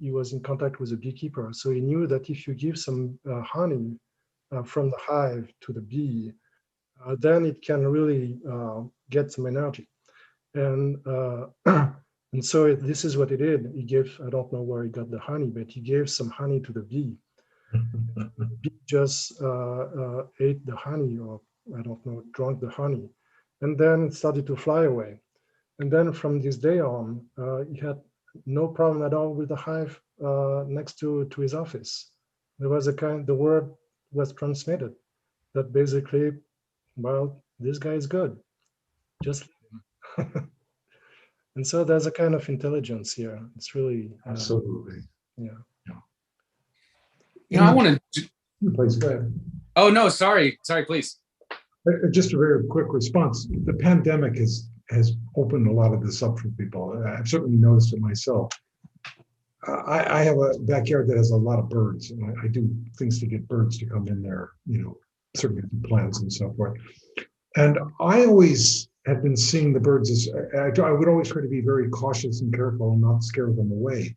he was in contact with a beekeeper. So he knew that if you give some honey from the hive to the bee, then it can really get some energy. And and so this is what he did. He gave, I don't know where he got the honey, but he gave some honey to the bee. The bee just ate the honey, or I don't know, drank the honey, and then it started to fly away. And then from this day on, he had no problem at all with the hive next to his office. There was the word was transmitted that basically, well, this guy is good. Just leave him. And so there's a kind of intelligence here. It's really Absolutely. yeah. You know, I want to. Please go ahead. Oh no, sorry, please. Just a very quick response. The pandemic has opened a lot of this up for people. I've certainly noticed it myself. I have a backyard that has a lot of birds, and I do things to get birds to come in there, you know, certain plants and so forth. And I always have been seeing the birds as, I would always try to be very cautious and careful and not scare them away.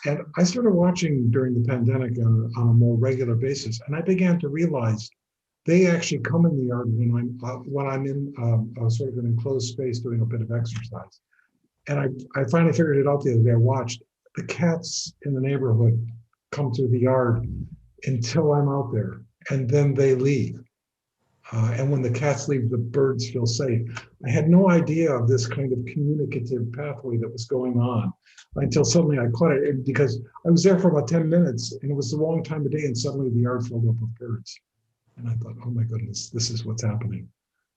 And I started watching during the pandemic on a more regular basis, and I began to realize they actually come in the yard when I'm in sort of an enclosed space doing a bit of exercise. And I finally figured it out the other day. I watched the cats in the neighborhood come through the yard until I'm out there, and then they leave. And when the cats leave, the birds feel safe. I had no idea of this kind of communicative pathway that was going on until suddenly I caught it, because I was there for about 10 minutes and it was the wrong time of day, and suddenly the yard filled up with birds. And I thought, oh my goodness, this is what's happening.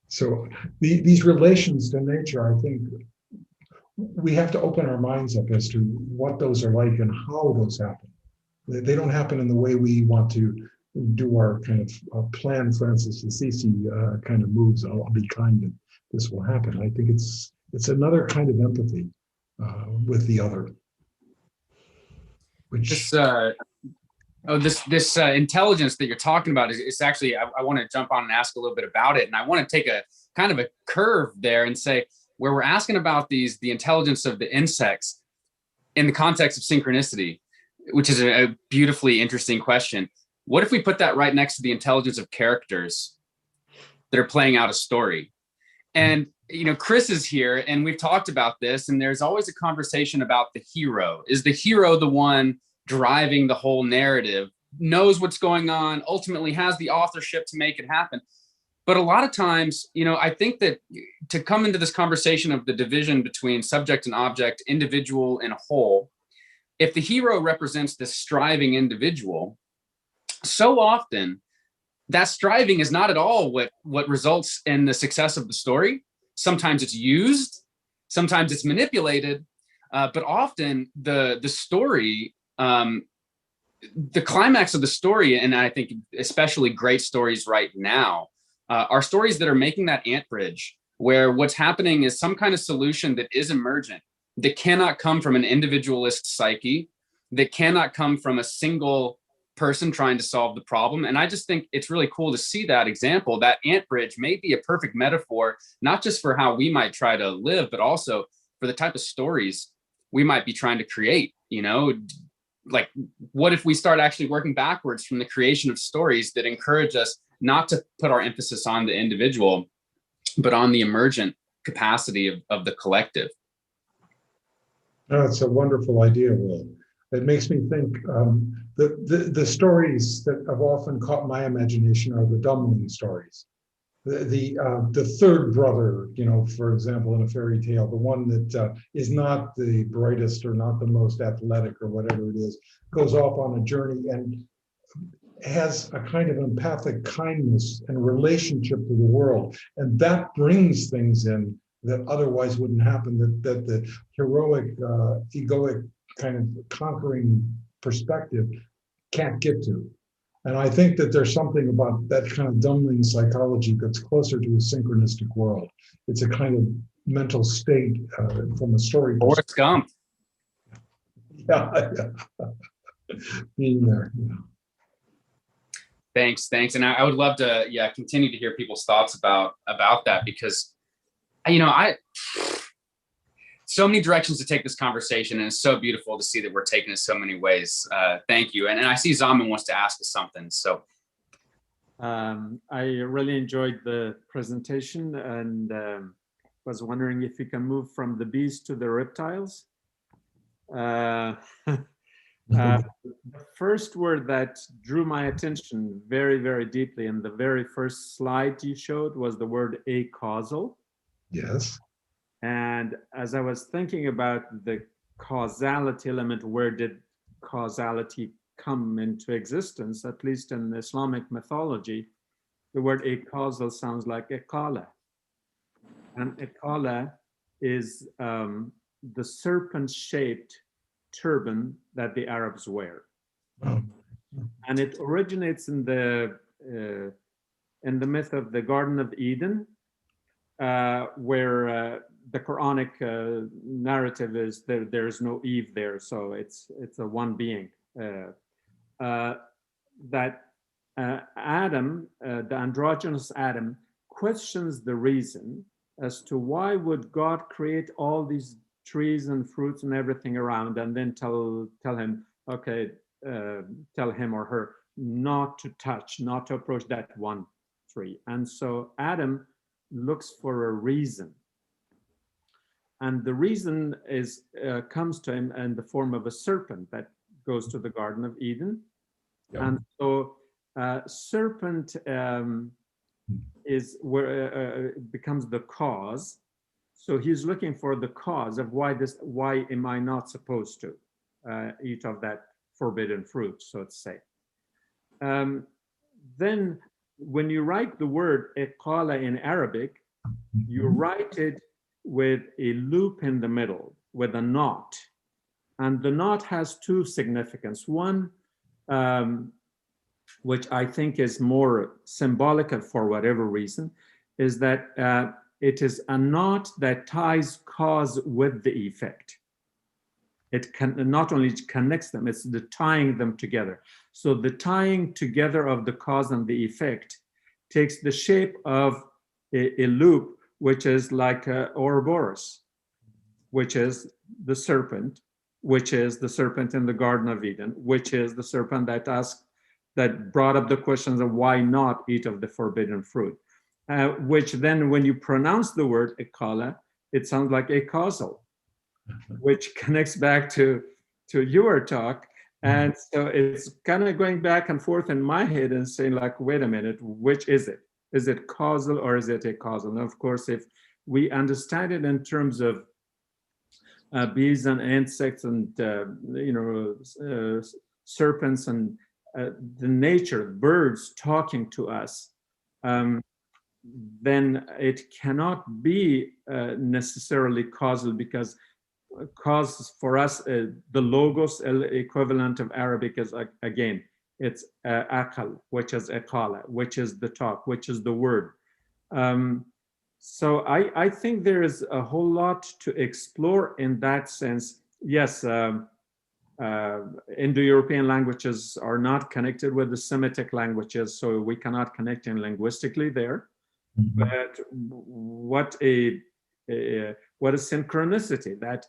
So these relations to nature, I think we have to open our minds up as to what those are like and how those happen. They don't happen in the way we want to do our kind of plan Francis Assisi kind of moves. I'll be kind and this will happen. I think it's another kind of empathy with the other. Which this intelligence that you're talking about is actually, I want to jump on and ask a little bit about it. And I want to take a kind of a curve there and say, where we're asking about the intelligence of the insects in the context of synchronicity, which is a beautifully interesting question. What if we put that right next to the intelligence of characters that are playing out a story? And, you know, Chris is here and we've talked about this, and there's always a conversation about the hero. Is the hero the one driving the whole narrative, knows what's going on, ultimately has the authorship to make it happen? But a lot of times, you know, I think that to come into this conversation of the division between subject and object, individual and whole, if the hero represents this striving individual, so often that striving is not at all what results in the success of the story. Sometimes it's used, sometimes it's manipulated, but often the story, the climax of the story, and I think especially great stories right now, are stories that are making that ant bridge, where what's happening is some kind of solution that is emergent, that cannot come from an individualist psyche, that cannot come from a single person trying to solve the problem. And I just think it's really cool to see that example. That ant bridge may be a perfect metaphor, not just for how we might try to live, but also for the type of stories we might be trying to create. You know, like, what if we start actually working backwards from the creation of stories that encourage us not to put our emphasis on the individual, but on the emergent capacity of the collective? That's a wonderful idea, Will. It makes me think the stories that have often caught my imagination are the dumbling stories. The third brother, you know, for example, in a fairy tale, the one that is not the brightest or not the most athletic or whatever it is, goes off on a journey and has a kind of empathic kindness and relationship to the world. And that brings things in that otherwise wouldn't happen, that the heroic, egoic kind of conquering perspective can't get to. And I think that there's something about that kind of dumbling psychology that's closer to a synchronistic world. It's a kind of mental state from a story Or perspective. Gump. Yeah, being there. Yeah. Thanks. And I would love to, continue to hear people's thoughts about that, because, so many directions to take this conversation, and it's so beautiful to see that we're taking it so many ways. Thank you. And I see Zaman wants to ask us something. So I really enjoyed the presentation, and was wondering if you can move from the bees to the reptiles. The first word that drew my attention very, very deeply in the very first slide you showed was the word acausal. Yes. And as I was thinking about the causality element, where did causality come into existence? At least in Islamic mythology, the word acausal sounds like ekala. And ekala is the serpent-shaped turban that the Arabs wear. Oh. And it originates in the myth of the Garden of Eden, where the Quranic narrative is there's no Eve there, so it's a one being. That Adam, the androgynous Adam, questions the reason as to why would God create all these trees and fruits and everything around, and then tell him, okay, tell him or her not to touch, not to approach that one tree. And so Adam looks for a reason, and the reason is comes to him in the form of a serpent that goes to the Garden of Eden. Yep. And so serpent is where becomes the cause. So he's looking for the cause of why am I not supposed to eat of that forbidden fruit, so to say. Then when you write the word iqala in Arabic, you write it with a loop in the middle, with a knot. And the knot has two significance. One, which I think is more symbolic for whatever reason, is that it is a knot that ties cause with the effect. It can not only connects them, it's the tying them together. So the tying together of the cause and the effect takes the shape of a loop, which is like Ouroboros, which is the serpent, which is the serpent in the Garden of Eden, which is the serpent that brought up the questions of why not eat of the forbidden fruit. Which then, when you pronounce the word iqala, it sounds like acausal, which connects back to your talk. And so it's kind of going back and forth in my head and saying, like, wait a minute, which is it? Is it causal or is it acausal? And of course, if we understand it in terms of bees and insects and serpents and the nature, birds talking to us, then it cannot be necessarily causal, because cause for us, the logos equivalent of Arabic is, again, it's akal, which is iqala, which is the talk, which is the word. So I think there is a whole lot to explore in that sense. Yes, Indo-European languages are not connected with the Semitic languages, so we cannot connect in linguistically there. Mm-hmm. But what is synchronicity? That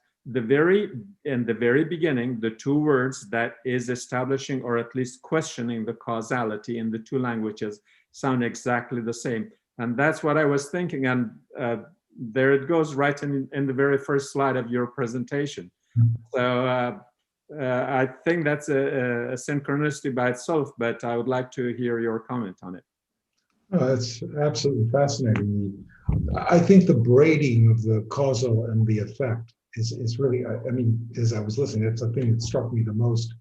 in the very beginning, the two words that is establishing or at least questioning the causality in the two languages sound exactly the same. And that's what I was thinking. And there it goes right in the very first slide of your presentation. So I think that's a synchronicity by itself, but I would like to hear your comment on it. Oh, that's absolutely fascinating. I think the braiding of the causal and the effect is really, I mean, as I was listening, that's the thing that struck me the most,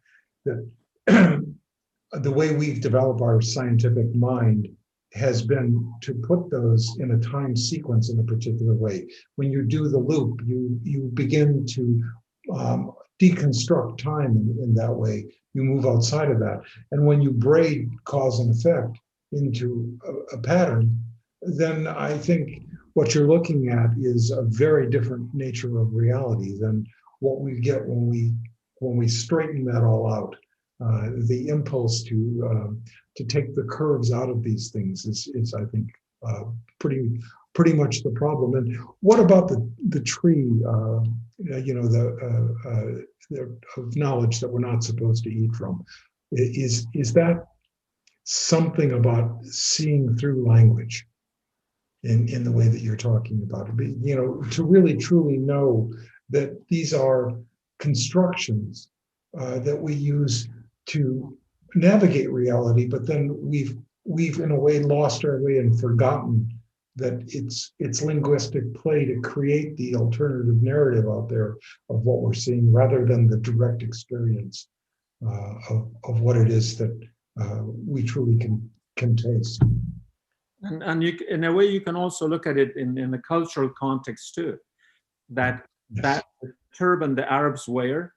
that the way we've developed our scientific mind has been to put those in a time sequence in a particular way. When you do the loop, you begin to deconstruct time in that way. You move outside of that. And when you braid cause and effect into a pattern, then I think what you're looking at is a very different nature of reality than what we get when we straighten that all out. The impulse to take the curves out of these things is I think, pretty much the problem. And what about the tree? Of knowledge that we're not supposed to eat from. Is that something about seeing through language in the way that you're talking about it? To really truly know that these are constructions that we use to navigate reality, but then we've in a way lost our way and forgotten that it's linguistic play to create the alternative narrative out there of what we're seeing, rather than the direct experience of what it is that we truly can taste. And you, in a way, you can also look at it in the cultural context too. That turban the Arabs wear,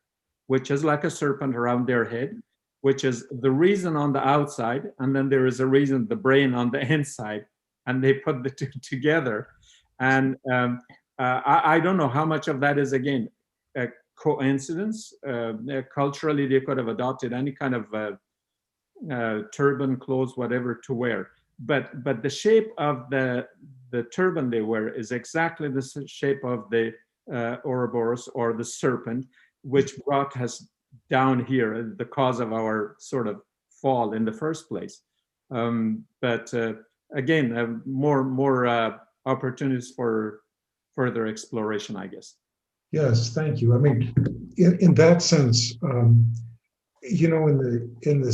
which is like a serpent around their head, which is the reason on the outside, and then there is a reason, the brain on the inside, and they put the two together. And I don't know how much of that is, again, a coincidence. Culturally, they could have adopted any kind of turban, clothes, whatever to wear. But the shape of the turban they wear is exactly the shape of the Ouroboros, or the serpent, which brought us down here, the cause of our sort of fall in the first place. Again, more opportunities for further exploration, I guess. Yes, thank you. I mean, in that sense, in the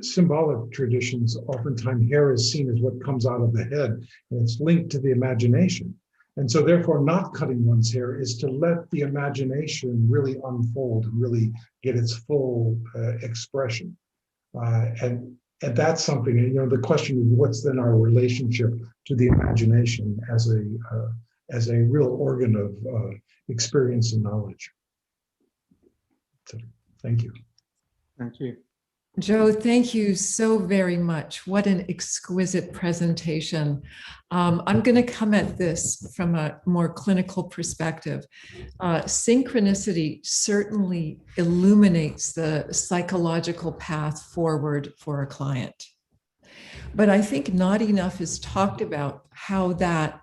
symbolic traditions, oftentimes hair is seen as what comes out of the head, and it's linked to the imagination. And so therefore, not cutting one's hair is to let the imagination really unfold and really get its full expression. And that's something, the question is, what's then our relationship to the imagination as a real organ of experience and knowledge? So, thank you. Thank you. Joe, thank you so very much. What an exquisite presentation. I'm going to come at this from a more clinical perspective. Synchronicity certainly illuminates the psychological path forward for a client. But I think not enough is talked about how that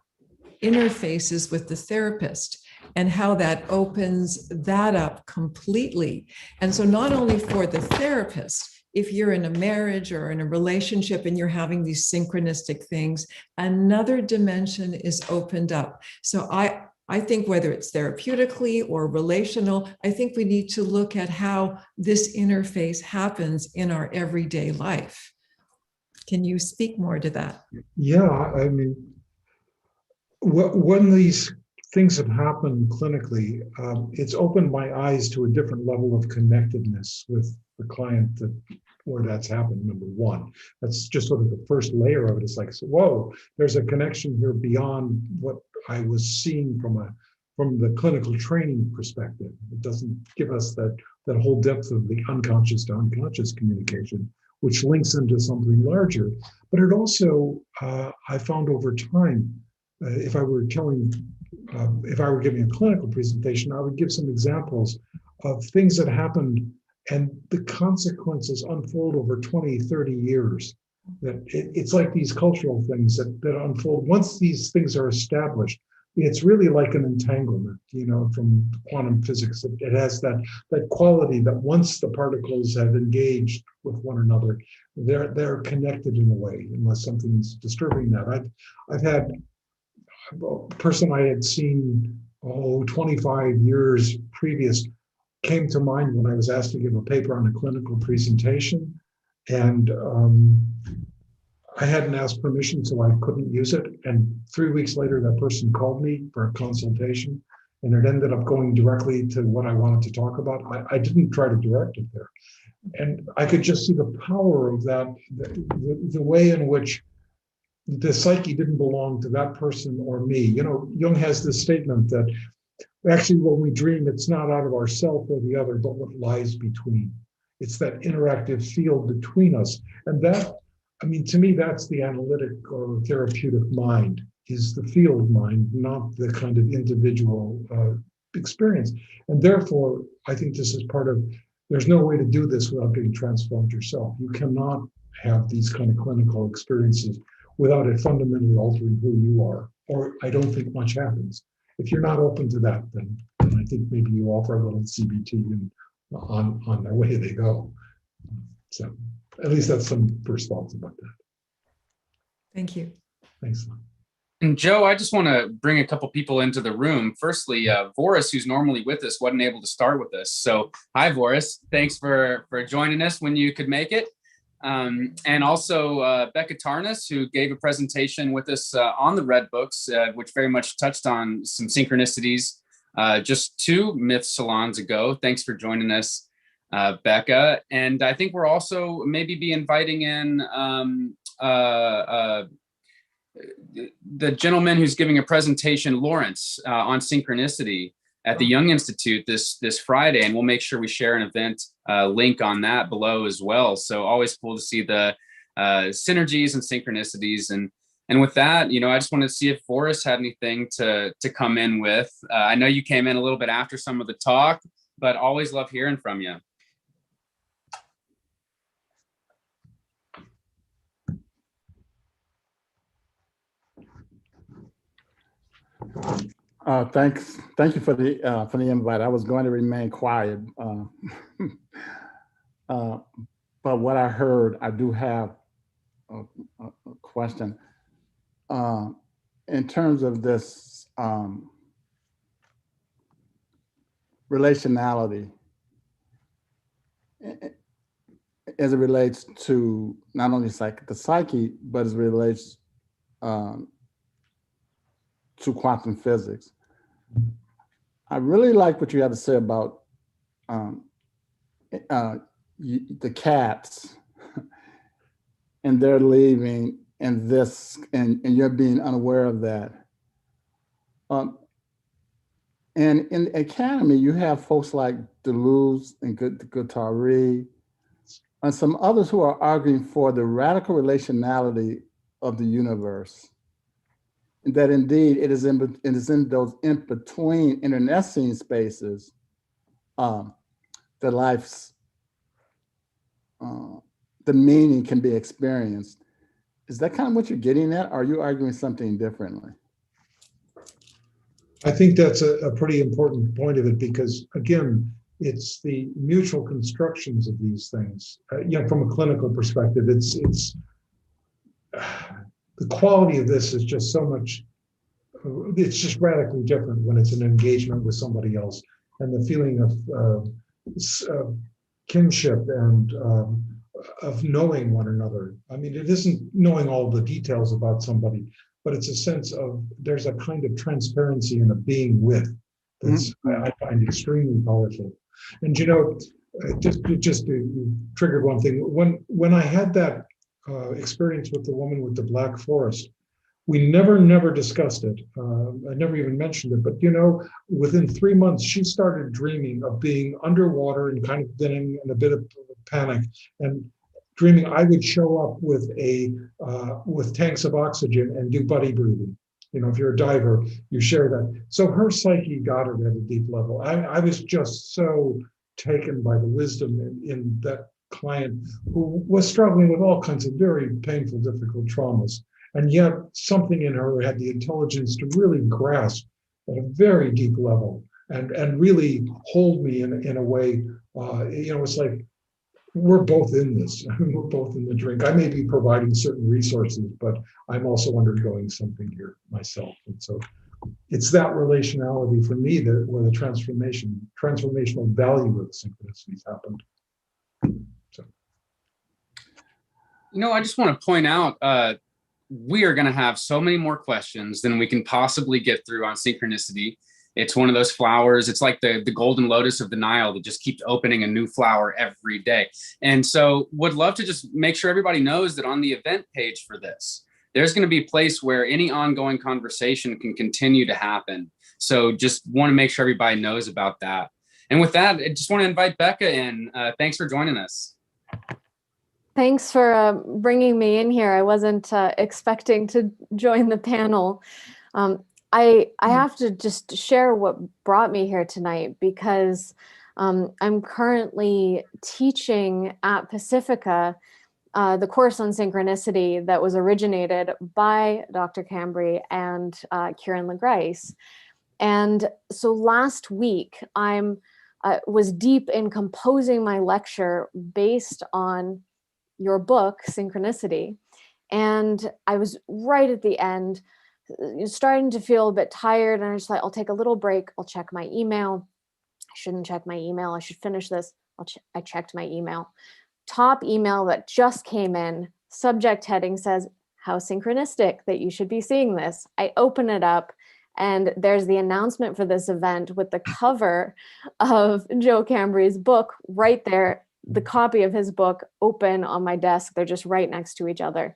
interfaces with the therapist and how that opens that up completely. And so not only for the therapist, if you're in a marriage or in a relationship and you're having these synchronistic things, another dimension is opened up. So I think whether it's therapeutically or relational, I think we need to look at how this interface happens in our everyday life. Can you speak more to that? Yeah, I mean, when these things have happened clinically, it's opened my eyes to a different level of connectedness with the client where that's happened, number one. That's just sort of the first layer of it. It's like, whoa, there's a connection here beyond what I was seeing from the clinical training perspective. It doesn't give us that whole depth of the unconscious to unconscious communication, which links into something larger. But it also, I found over time, if I were giving a clinical presentation, I would give some examples of things that happened and the consequences unfold over 20, 30 years. That it's like these cultural things that unfold. Once these things are established, it's really like an entanglement, from quantum physics. It has that quality that once the particles have engaged with one another, they're connected in a way, unless something's disturbing that. I've had a person I had seen 25 years previous came to mind when I was asked to give a paper on a clinical presentation, and I hadn't asked permission, so I couldn't use it. And 3 weeks later, that person called me for a consultation, and it ended up going directly to what I wanted to talk about. I didn't try to direct it there. And I could just see the power of that, the way in which the psyche didn't belong to that person or me. Jung has this statement that Actually, when we dream, it's not out of ourself or the other, but what lies between. It's that interactive field between us. And that, I mean, to me, that's the analytic or therapeutic mind, is the field mind, not the kind of individual experience. And therefore, I think this is part of, there's no way to do this without being transformed yourself. You cannot have these kind of clinical experiences without it fundamentally altering who you are, or I don't think much happens. If you're not open to that, then I think maybe you offer a little CBT and on their way they go. So at least that's some first thoughts about that. Thank you. Thanks. And Joe, I just want to bring a couple people into the room. Firstly, Voris, who's normally with us, wasn't able to start with us. So hi, Voris. Thanks for joining us when you could make it. And also Becca Tarnas, who gave a presentation with us on the Red Books, which very much touched on some synchronicities just 2 Myth Salons ago. Thanks for joining us, Becca. And I think we're also maybe be inviting in the gentleman who's giving a presentation, Lawrence, on synchronicity at the Jung Institute this Friday, and we'll make sure we share an event link on that below as well. So always cool to see the synergies and synchronicities. And with that, you know, I just wanted to see if Boris had anything to come in with. I know you came in a little bit after some of the talk, but always love hearing from you. Thank you for the invite. I was going to remain quiet, but what I heard, I do have a question. In terms of this relationality, as it relates to not only the psyche, but as it relates to quantum physics. I really like what you have to say about the cats and they're leaving and this, and you're being unaware of that. And in the academy, you have folks like Deleuze and Guattari and some others who are arguing for the radical relationality of the universe. And that indeed it is in those in-between internecine spaces that life's, the meaning can be experienced. Is that kind of what you're getting at? Or are you arguing something differently? I think that's a pretty important point of it, because again, it's the mutual constructions of these things. You know, from a clinical perspective, it's the quality of this is just so much, it's just radically different when it's an engagement with somebody else, and the feeling of kinship and of knowing one another. I mean, it isn't knowing all the details about somebody, but it's a sense of there's a kind of transparency and a being with that's I find extremely powerful. And you know, just to trigger one thing, when I had that experience with the woman with the black forest, we never discussed it. I never even mentioned it, but you know, within 3 months, she started dreaming of being underwater and kind of being in a bit of panic and dreaming I would show up with with tanks of oxygen and do buddy breathing. You know, if you're a diver, you share that. So her psyche got it at a deep level. I was just so taken by the wisdom in that client who was struggling with all kinds of very painful, difficult traumas. And yet something in her had the intelligence to really grasp at a very deep level and really hold me in a way, you know, it's like, we're both in this. We're both in the drink. I may be providing certain resources, but I'm also undergoing something here myself. And so it's that relationality for me that where the transformational value of the synchronicities happened. So, you know, I just want to point out, we are going to have so many more questions than we can possibly get through on synchronicity. It's one of those flowers. It's like the golden lotus of the Nile that just keeps opening a new flower every day. And so would love to just make sure everybody knows that on the event page for this, there's going to be a place where any ongoing conversation can continue to happen. So just want to make sure everybody knows about that. And with that, I just want to invite Becca in. Thanks for joining us. Thanks for bringing me in here. I wasn't expecting to join the panel. I have to just share what brought me here tonight, because I'm currently teaching at Pacifica the course on synchronicity that was originated by Dr. Cambray and Kieran LaGrace. And so last week, I was deep in composing my lecture based on your book, Synchronicity. And I was right at the end, starting to feel a bit tired. And I was like, I'll take a little break. I'll check my email. I shouldn't check my email. I should finish this. I checked my email. Top email that just came in, subject heading says, how synchronistic that you should be seeing this. I open it up, and there's the announcement for this event with the cover of Joe Cambray's book right there, the copy of his book open on my desk. They're just right next to each other.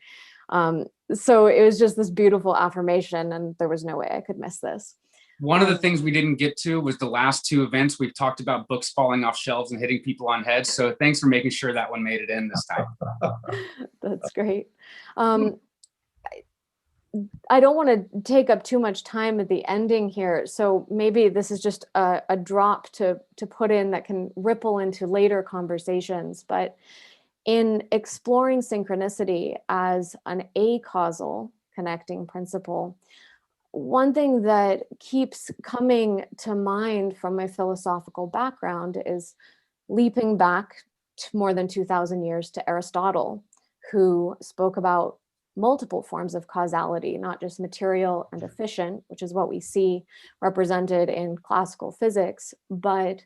So it was just this beautiful affirmation, and there was no way I could miss this. One of the things we didn't get to was the last two events. We've talked about books falling off shelves and hitting people on heads. So thanks for making sure that one made it in this time. That's great. I don't want to take up too much time at the ending here. So maybe this is just a drop to put in that can ripple into later conversations. But in exploring synchronicity as an acausal connecting principle, one thing that keeps coming to mind from my philosophical background is leaping back to more than 2,000 years to Aristotle, who spoke about multiple forms of causality, not just material and efficient, which is what we see represented in classical physics, but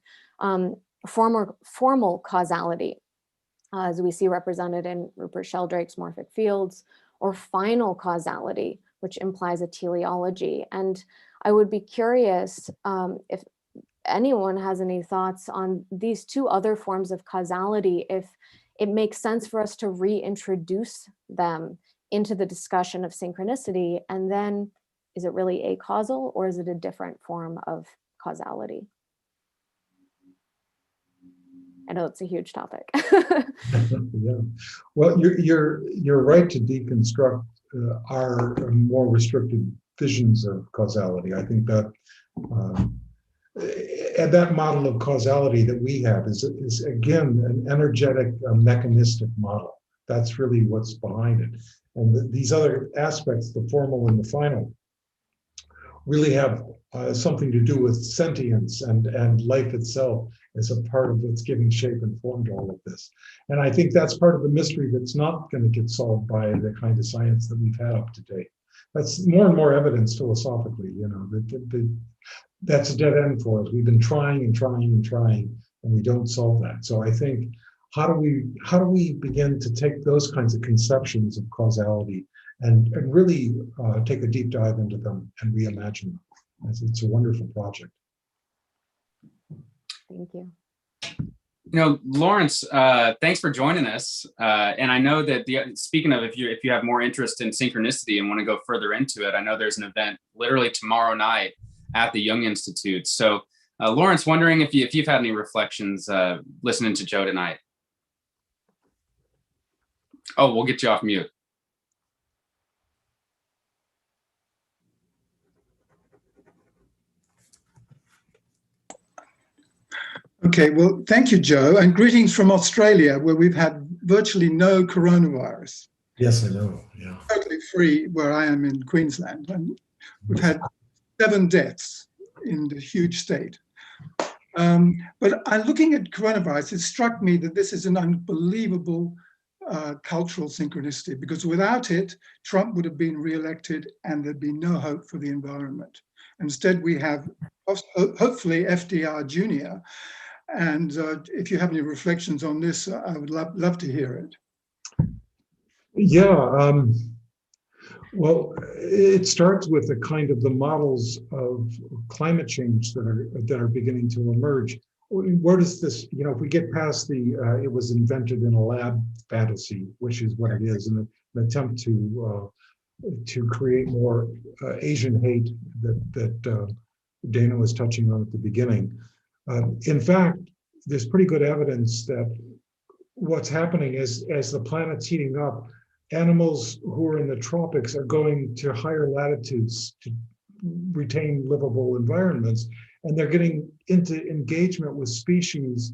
formal causality, as we see represented in Rupert Sheldrake's morphic fields, or final causality, which implies a teleology. And I would be curious if anyone has any thoughts on these two other forms of causality, if it makes sense for us to reintroduce them into the discussion of synchronicity, and then is it really acausal, or is it a different form of causality? I know it's a huge topic. Yeah. Well, you're right to deconstruct our more restricted visions of causality. I think that and that model of causality that we have is again an energetic, mechanistic model. That's really what's behind it. And these other aspects, the formal and the final, really have something to do with sentience and life itself as a part of what's giving shape and form to all of this. And I think that's part of the mystery that's not going to get solved by the kind of science that we've had up to date. That's more and more evidence philosophically, you know, that's a dead end for us. We've been trying and trying and trying, and we don't solve that. So I think, how do we begin to take those kinds of conceptions of causality and really take a deep dive into them and reimagine them? It's a wonderful project. Thank you. You know, Lawrence, thanks for joining us. And I know that speaking of, if you have more interest in synchronicity and want to go further into it, I know there's an event literally tomorrow night at the Jung Institute. So, Lawrence, wondering if you've had any reflections listening to Joe tonight. Oh, we'll get you off mute. Okay, well, thank you, Joe, and greetings from Australia, where we've had virtually no coronavirus. Yes, I know, yeah. Totally free where I am in Queensland, and we've had 7 deaths in the huge state. But looking at coronavirus, it struck me that this is an unbelievable cultural synchronicity, because without it, Trump would have been re-elected and there'd be no hope for the environment. Instead, we have hopefully FDR Jr. And if you have any reflections on this, I would love to hear it. Yeah, well, it starts with the kind of the models of climate change that are beginning to emerge. Where does this, you know, if we get past the it was invented in a lab fantasy, which is what it is, an attempt to to create more Asian hate that Dana was touching on at the beginning. In fact, there's pretty good evidence that what's happening is as the planet's heating up, animals who are in the tropics are going to higher latitudes to retain livable environments, and they're getting into engagement with species.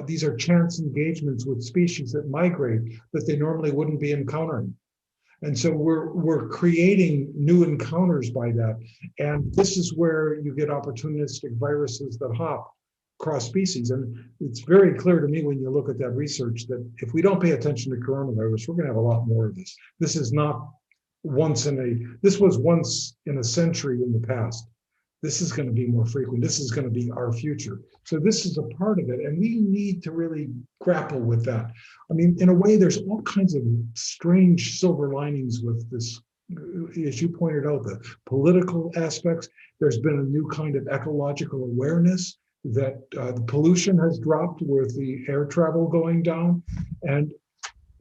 These are chance engagements with species that migrate that they normally wouldn't be encountering. And so we're creating new encounters by that. And this is where you get opportunistic viruses that hop cross species. And it's very clear to me when you look at that research that if we don't pay attention to coronavirus, we're going to have a lot more of this. This is not this was once in a century in the past. This is going to be more frequent. This is going to be our future. So this is a part of it. And we need to really grapple with that. I mean, in a way, there's all kinds of strange silver linings with this. As you pointed out, the political aspects, there's been a new kind of ecological awareness that the pollution has dropped with the air travel going down. And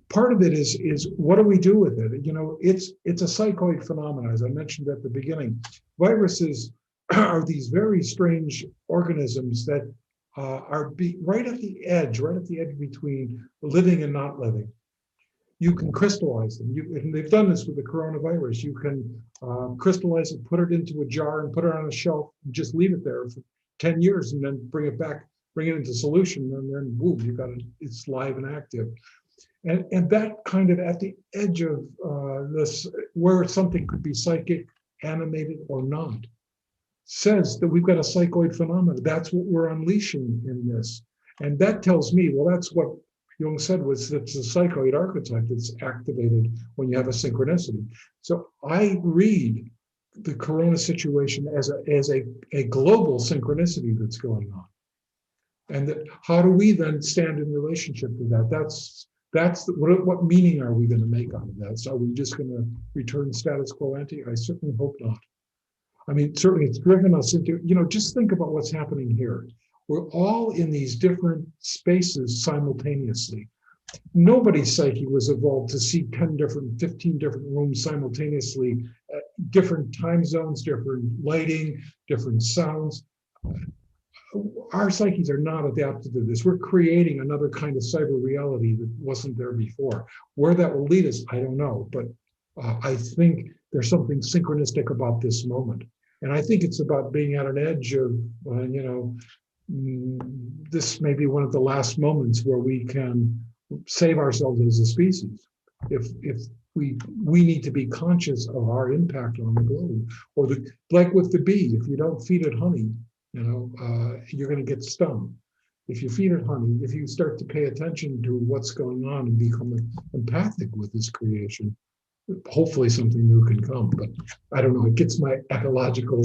part of it is what do we do with it? You know, it's a psychoid phenomenon, as I mentioned at the beginning. Viruses are these very strange organisms that are right at the edge between living and not living. You can crystallize them. And they've done this with the coronavirus. You can crystallize it, put it into a jar and put it on a shelf, and just leave it there for 10 years and then bring it back, bring it into solution, and then boom, you got it, it's live and active. And that kind of at the edge of this, where something could be psychic, animated, or not, says that we've got a psychoid phenomenon. That's what we're unleashing in this. And that tells me, well, that's what Jung said was it's a psychoid archetype that's activated when you have a synchronicity. So I read the corona situation as a global synchronicity that's going on. And how do we then stand in relationship to that? What meaning are we going to make out of that? So are we just going to return status quo ante? I certainly hope not. I mean, certainly it's driven us into, just think about what's happening here. We're all in these different spaces simultaneously. Nobody's psyche was evolved to see 15 different rooms simultaneously, different time zones, different lighting, different sounds. Our psyches are not adapted to this. We're creating another kind of cyber reality that wasn't there before. Where that will lead us, I don't know, but I think there's something synchronistic about this moment. And I think it's about being at an edge of, this may be one of the last moments where we can save ourselves as a species. If we need to be conscious of our impact on the globe, or like with the bee, if you don't feed it honey, you're going to get stung. If you feed it honey, if you start to pay attention to what's going on and become empathic with this creation, hopefully something new can come. But I don't know, it gets my ecological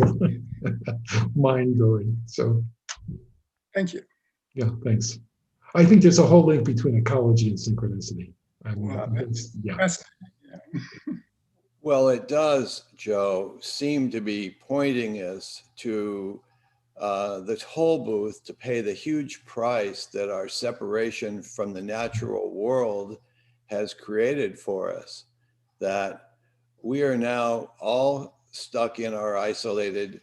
mind going. So Thank you. yeah, thanks. I think there's a whole link between ecology and synchronicity. Well, it does, Joe, seem to be pointing us to the toll booth to pay the huge price that our separation from the natural world has created for us. That we are now all stuck in our isolated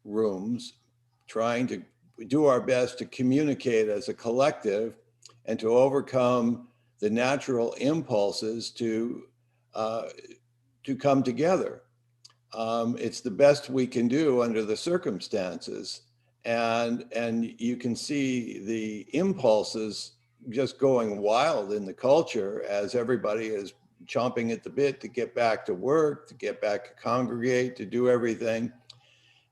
rooms, trying to do our best to communicate as a collective and to overcome the natural impulses to come together. It's the best we can do under the circumstances. And you can see the impulses just going wild in the culture as everybody is chomping at the bit to get back to work, to get back to congregate, to do everything.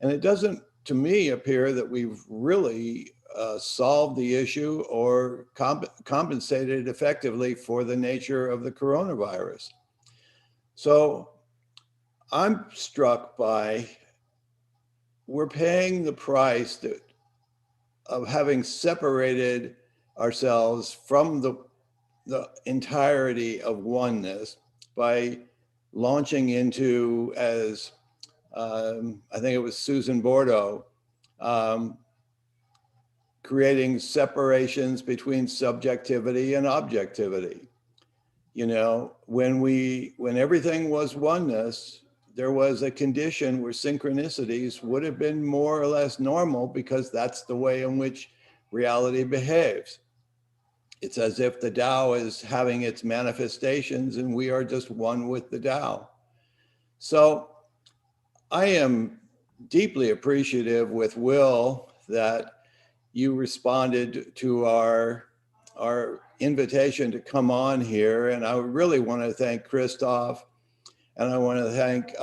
And it doesn't, to me, appear that we've really solved the issue or compensated effectively for the nature of the coronavirus. So I'm struck by, we're paying the price of having separated ourselves from the entirety of oneness by launching into, as I think it was Susan Bordeaux, creating separations between subjectivity and objectivity. You know, when everything was oneness, there was a condition where synchronicities would have been more or less normal because that's the way in which reality behaves. It's as if the Tao is having its manifestations and we are just one with the Tao. So I am deeply appreciative with Will that you responded to our invitation to come on here. And I really want to thank Christoph, and I want to thank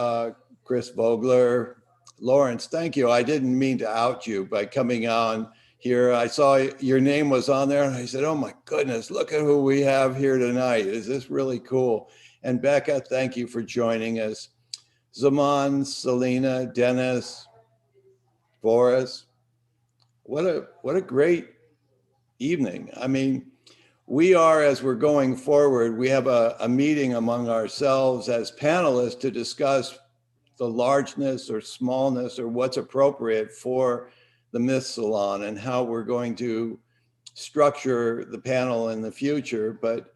Chris Vogler. Lawrence, thank you. I didn't mean to out you by coming on here. I saw your name was on there and I said, oh my goodness, look at who we have here tonight. Is this really cool? And Becca, thank you for joining us. Zaman, Selena, Dennis, Boris, what a great evening. I mean, we are, as we're going forward, we have a meeting among ourselves as panelists to discuss the largeness or smallness or what's appropriate for the Myth Salon and how we're going to structure the panel in the future. But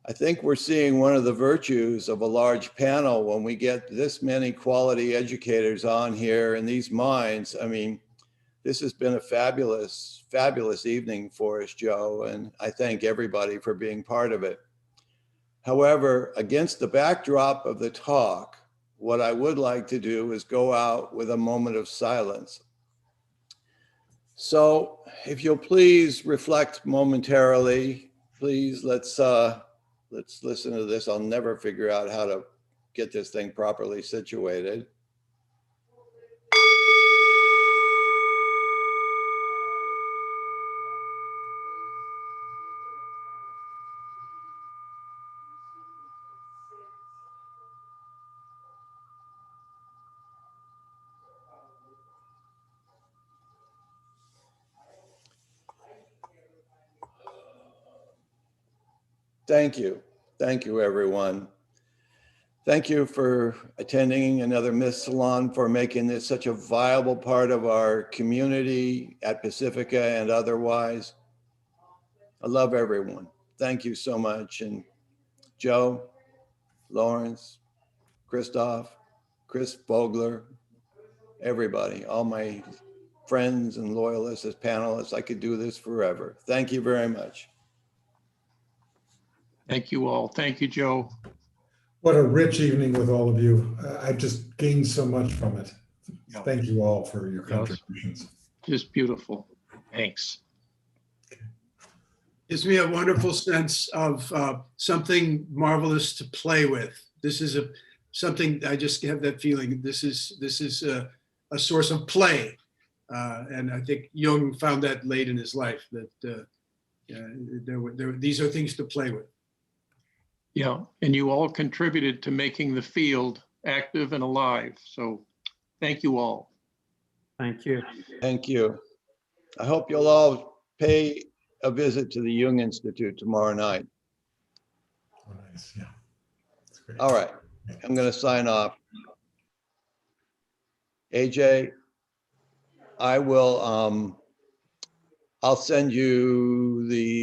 I think we're seeing one of the virtues of a large panel when we get this many quality educators on here and these minds. I mean, this has been a fabulous, fabulous evening for us, Joe, and I thank everybody for being part of it. However, against the backdrop of the talk, what I would like to do is go out with a moment of silence. So if you'll please reflect momentarily, please let's listen to this. I'll never figure out how to get this thing properly situated. Thank you. Thank you, everyone. Thank you for attending another Myth Salon, for making this such a viable part of our community at Pacifica and otherwise. I love everyone. Thank you so much. And Joe, Lawrence, Christoph, Chris Vogler, everybody, all my friends and loyalists as panelists, I could do this forever. Thank you very much. Thank you all. Thank you, Joe. What a rich evening with all of you. I just gained so much from it. Yeah. Thank you all for your Yes. contributions. Just beautiful. Thanks. Gives me a wonderful sense of something marvelous to play with. This is something I just have that feeling. This is a source of play, and I think Jung found that late in his life that these are things to play with. Yeah, and you all contributed to making the field active and alive. So thank you all. Thank you. Thank you. I hope you'll all pay a visit to the Jung Institute tomorrow night. Oh, nice. Yeah. That's great. All right, I'm going to sign off. AJ, I will, I'll send you the